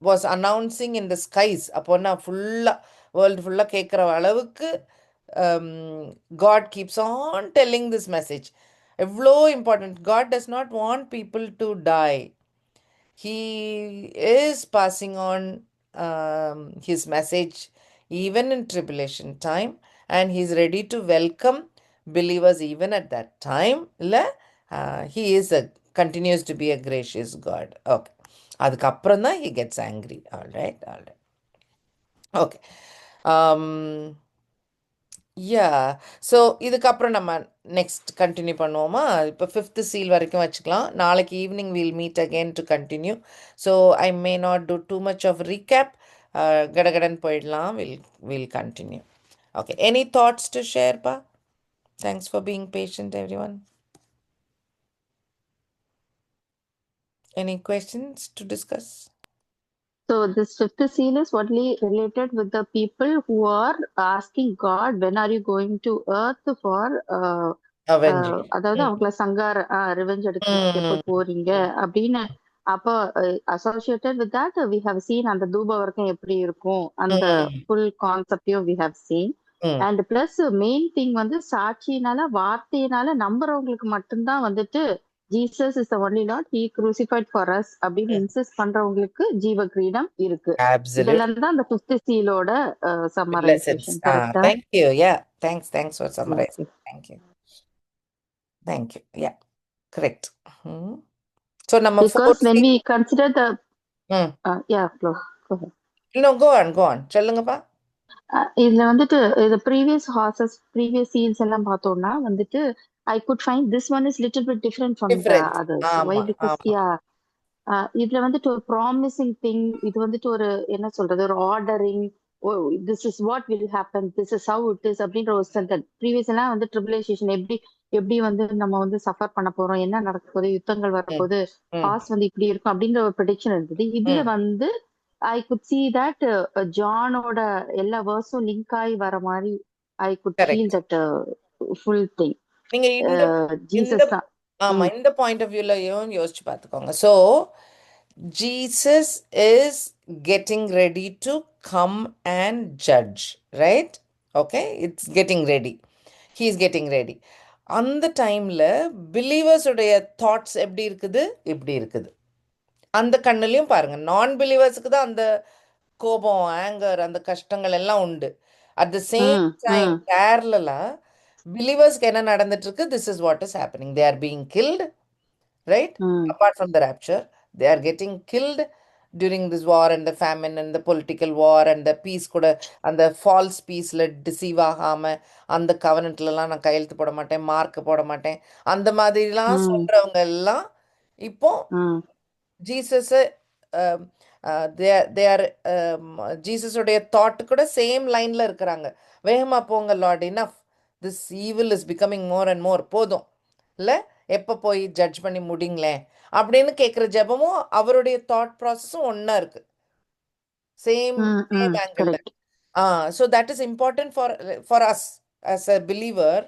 S1: was announcing in the skies. அப்போன்னா ஃபுல்லாக வேர்ல்டு ஃபுல்லாக கேட்குற அளவுக்கு God keeps on telling this message. எவ்வளோ important. God does not want people to die. He is passing on his message even in tribulation time, and he's ready to welcome believers even at that time. He is continues to be a gracious God. Okay, அதுக்கப்புறம் தான் he gets angry. All right. Okay. Yeah, so இதுக்கப்புறம் நம்ம next continue பண்ணுவோமா? இப்போ 5th seal வரைக்கும் வச்சுக்கலாம். நாளைக்கு evening we'll meet again to continue. So I may not do too much of recap. கடகடன் போயிடலாம். Will continue. Okay, any thoughts to share பா? Thanks for being patient everyone. Any questions to discuss?
S3: So this 5th seal is only related with the people who are asking God, when are you going to earth for
S1: Avenging.
S3: அதாவது அவங்கள சங்கார revenge எடுக்கிறதுக்கு எப்போ போறீங்க அப்படின்னு. அப்போ associated with that we have seen அந்த தூப வர்க்கம் எப்படி இருக்கும், அந்த ஃபுல் கான்செப்டையும் we have seen. And plus main thing வந்து சாட்சியினால வார்த்தையினால நம்புறவங்களுக்கு மட்டும்தான் வந்துட்டு Jesus is the only Lord, he crucified for us அப்படின்னு இன்சிஸ்ட் பண்றவங்களுக்கு ஜீவ கிரீடம் இருக்கு. இதெல்லாம் தான் அந்த 5th சீலோட சம்மரைசேஷன். கரெக்ட்டா?
S1: Thank you. Yeah, thanks for summarizing. Thank you. Yeah, correct. So number 4,
S3: because when we consider the yeah, go ahead.
S1: No, go on சொல்லுங்கப்பா.
S3: இதுல வந்துட்டு the previous seals எல்லாம் பார்த்தோம்னா வந்துட்டு I could find this one is little bit different from the others. Why? Because இதுல வந்துட்டு ஒரு promising thing, இது வந்துட்டு ஒரு என்ன சொல்றது, ஒரு ordering, this is what will happen, this is how it is அப்படின்ற ஒரு சென்டென்ஸ். ப்ரீவியஸ் எல்லாம் வந்து ட்ரிபுலேஷன் எப்படி வந்து நம்ம வந்து சஃபர் பண்ண போறோம், என்ன நடக்க போகுது, யுத்தங்கள் வரப்போகுது, பாஸ் வந்து இப்படி இருக்கும் அப்படின்ற ஒரு ப்ரெடிக்ஷன் இருந்தது. இதுல வந்து ஐ குட் see that ஜானோட எல்லா வேர்ஸும் லிங்க் ஆகி வர மாதிரி I could feel that full thing.
S1: நீங்க
S3: ஜீசஸ் தான்.
S1: ஆமா, இந்த பாயிண்ட் ஆஃப் வியூலயும் யோசிச்சு பார்த்துக்கோங்க. So Jesus is getting ready to come and judge, right? Okay, it's getting ready, he is getting ready. அந்த டைம்ல பிலீவர்ஸுடைய தாட்ஸ் எப்படி இருக்குது, இப்படி இருக்குது. அந்த கண்ணுலையும் பாருங்க, நான் பிலீவர்ஸுக்கு தான் அந்த கோபம், ஆங்கர், அந்த கஷ்டங்கள் எல்லாம் உண்டு. அட் த சேம் டைம் பேரலா பிலீவர்ஸ்க்கு என்ன நடந்துட்டு இருக்கு? This is what is happening. They are being killed, right? Apart from the rapture, they are getting killed during this war and the famine and the political war and the peace கூட, அந்த falls பீஸில் deceive ஆகாமல் அந்த கவர்னன்ட்லலாம் நான் கையெழுத்து போட மாட்டேன், mark போட மாட்டேன், அந்த மாதிரிலாம் சொல்கிறவங்க எல்லாம் இப்போ ஜீசஸை ஜீசஸுடைய தாட்டு கூட சேம் லைனில் இருக்கிறாங்க. வேகமாக போங்க Lord, enough, this evil is becoming more and more, போதும் இல்லை, எப்போ போய் ஜட்ஜ் பண்ணி முடிங்களேன் அப்படின்னு கேட்குற ஜெபமும் அவருடைய தாட் ப்ராசஸும் ஒன்றா இருக்கு, same angle. So that is important for us as a believer.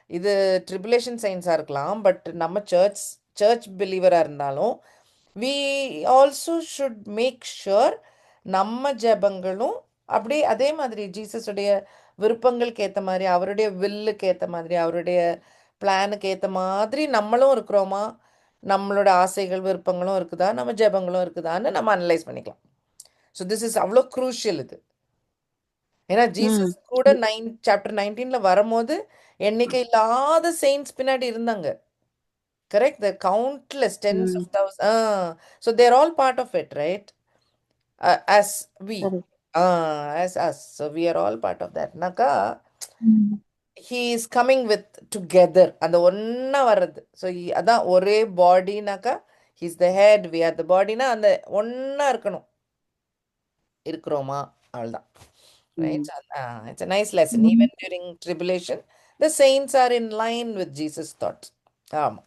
S1: இது ட்ரிபுலேஷன் சயின்ஸாக இருக்கலாம், பட் நம்ம சர்ச் பிலீவராக இருந்தாலும் we also should make sure நம்ம ஜெபங்களும் அப்படி அதே மாதிரி ஜீசஸுடைய விருப்பங்களுக்கு ஏற்ற மாதிரி, அவருடைய வில்லுக்கு ஏற்ற மாதிரி, அவருடைய பிளானுக்கு ஏற்ற மாதிரி நம்மளும் இருக்கிறோமா, நம்மளோட ஆசைகள் விருப்பங்களும் இருக்குதா, நம்ம ஜெபங்களும் இருக்குதான்னு நம்ம அனலைஸ் பண்ணிக்கலாம். ஸோ திஸ் இஸ் அவ்வளோ க்ரூஷியல் இது. ஏன்னா ஜீசஸ் கூட சாப்டர் 19ல வரும்போது எண்ணிக்கை இல்லாத செயின்ஸ் பின்னாடி இருந்தாங்க. Correct? The countless tens of
S3: Mm.
S1: thousands. So they're all part of it, right? As we,
S3: Correct.
S1: as us. So we are all part of that. Naka,
S3: Mm.
S1: he is coming with together. அந்த ஒண்ணா வர்றது. So அதான் ஒரே பாடினாக்கா, he's the head, we are the bodyனா அந்த ஒண்ணா இருக்கிறோமா அவ்வளவுதான். Right?
S3: Mm.
S1: So, it's a nice lesson. Even during tribulation, the saints are in line with Jesus' thoughts. ஆமா.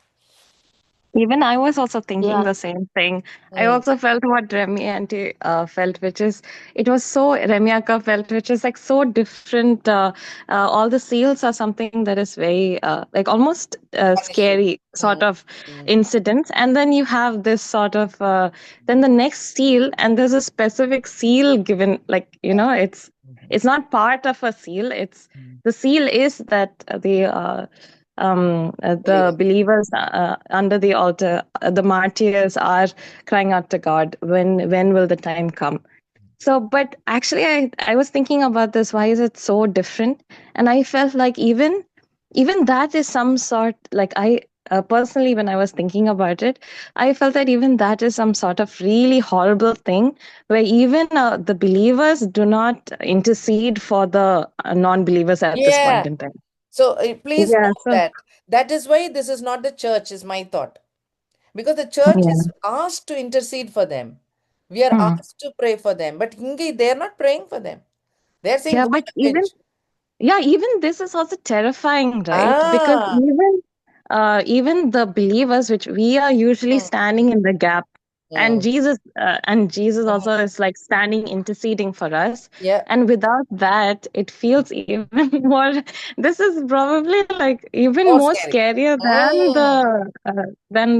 S4: Even I was also thinking
S3: Yeah.
S4: the same thing. I
S1: Mm.
S4: also felt what Remy auntie felt, which is it was so Remy Akka felt, which is like so different. All the seals are something that is very like almost
S1: Punishing.
S4: scary sort of
S1: Mm.
S4: incidents, and then you have this sort of then the next seal, and there's a specific seal given, like you know, it's not part of a seal. It's the seal is that the believers under the altar, the martyrs are crying out to God, when will the time come? So, but actually, I was thinking about this. Why is it so different? And I felt like even that is some sort, like I personally, when I was thinking about it, I felt that even that is some sort of really horrible thing, where even the believers do not intercede for the non-believers at this point in time.
S1: So please
S4: Yeah.
S1: note
S4: So
S1: that is why this is not the church, is my thought. Because the church
S4: yeah.
S1: is asked to intercede for them. We are
S4: Hmm.
S1: asked to pray for them. But they are not praying for them. They are saying,
S4: Yeah,
S1: go
S4: but
S1: and avenge.
S4: even this is also terrifying, right? Because even the believers, which we are usually
S1: Mm,
S4: standing in the gap, and
S1: mm.
S4: Jesus
S1: Mm.
S4: also is like standing, interceding for us.
S1: Yeah,
S4: And without that, it feels even more. This is probably like even
S1: more
S4: more
S1: scary.
S4: scarier than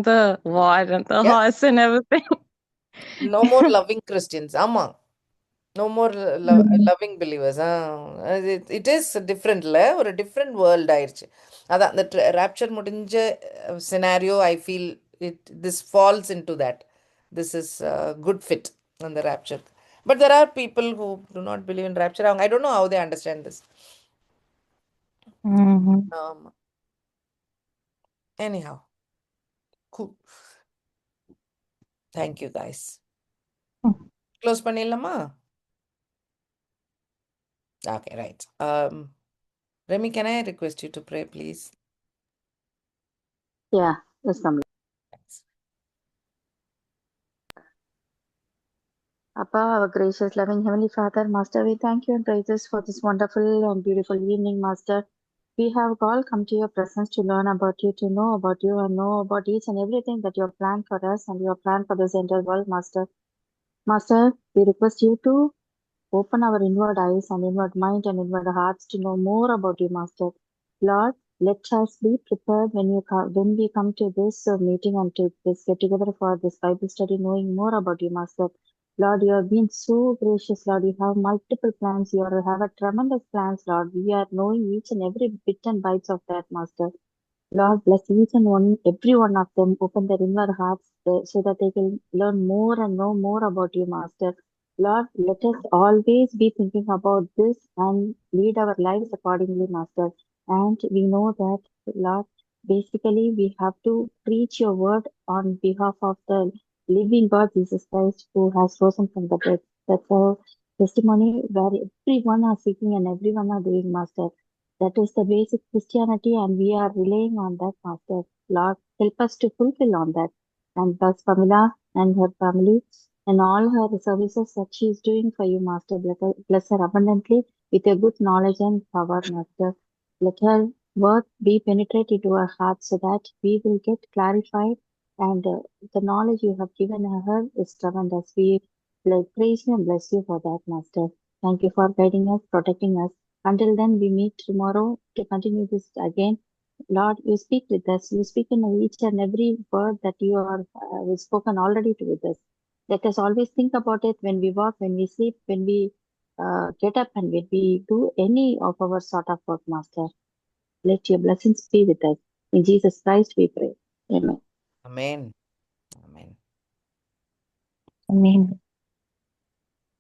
S4: the war and the
S1: Yeah,
S4: horse and everything.
S1: no more loving Christians. Ama. No more loving believers. It is different, or a different world ஆயிடுச்சு. அதான் the rapture முடிஞ்ச scenario, I feel this falls into that. This is a good fit on the rapture. But there are people who do not believe in rapture. I don't know how they understand this.
S4: Mhm.
S1: Anyhow, cool. Thank you, guys. Close பண்ணிடலாமா? Okay, right. Remy, can I request you to pray, please?
S3: Yeah. Yes, Kamala.
S1: Thanks.
S3: Abba, our gracious, loving Heavenly Father, Master, we thank you and praises for this wonderful and beautiful evening, Master. We have all come to your presence to learn about you, to know about you, and know about each and everything that you have planned for us and you have planned for this entire world, Master. Master, we request you to open our inward eyes and inward mind and inward hearts to know more about you, Master. Lord, let us be prepared when we come to this meeting and to this get together for this Bible study, knowing more about you, Master. Lord, you have been so gracious, Lord. You have multiple plans. You have a tremendous plans, Lord. We are knowing each and every bit and bites of that, Master. Lord, bless each and every one of them. Open their inward hearts so that they can learn more and know more about you, Master. Lord, let us always be thinking about this and lead our lives accordingly, Master. And we know that, Lord, basically we have to preach your word on behalf of the living God, Jesus Christ, who has risen from the dead. That's our testimony where everyone are seeking and everyone are doing, Master. That is the basic Christianity, and we are relying on that, Master. Lord, help us to fulfill on that. And bless Pamela and her family and all her services that she is doing for you, Master. Bless her abundantly with your good knowledge and power, Master. Let her word be penetrated to our hearts so that we will get clarified and the knowledge you have given her is tremendous. We praise you and bless you for that, Master. Thank you for guiding us, protecting us. Until then, we meet tomorrow to continue this again. Lord, you speak with us. You speak in each and every word that you are spoken already to with us. Let us always think about it when we walk, when we sleep, when we get up, and when we do any of our sort of work, Master. Let your blessings be with us. In Jesus Christ we pray. Amen.
S1: Amen. Amen.
S4: I mean.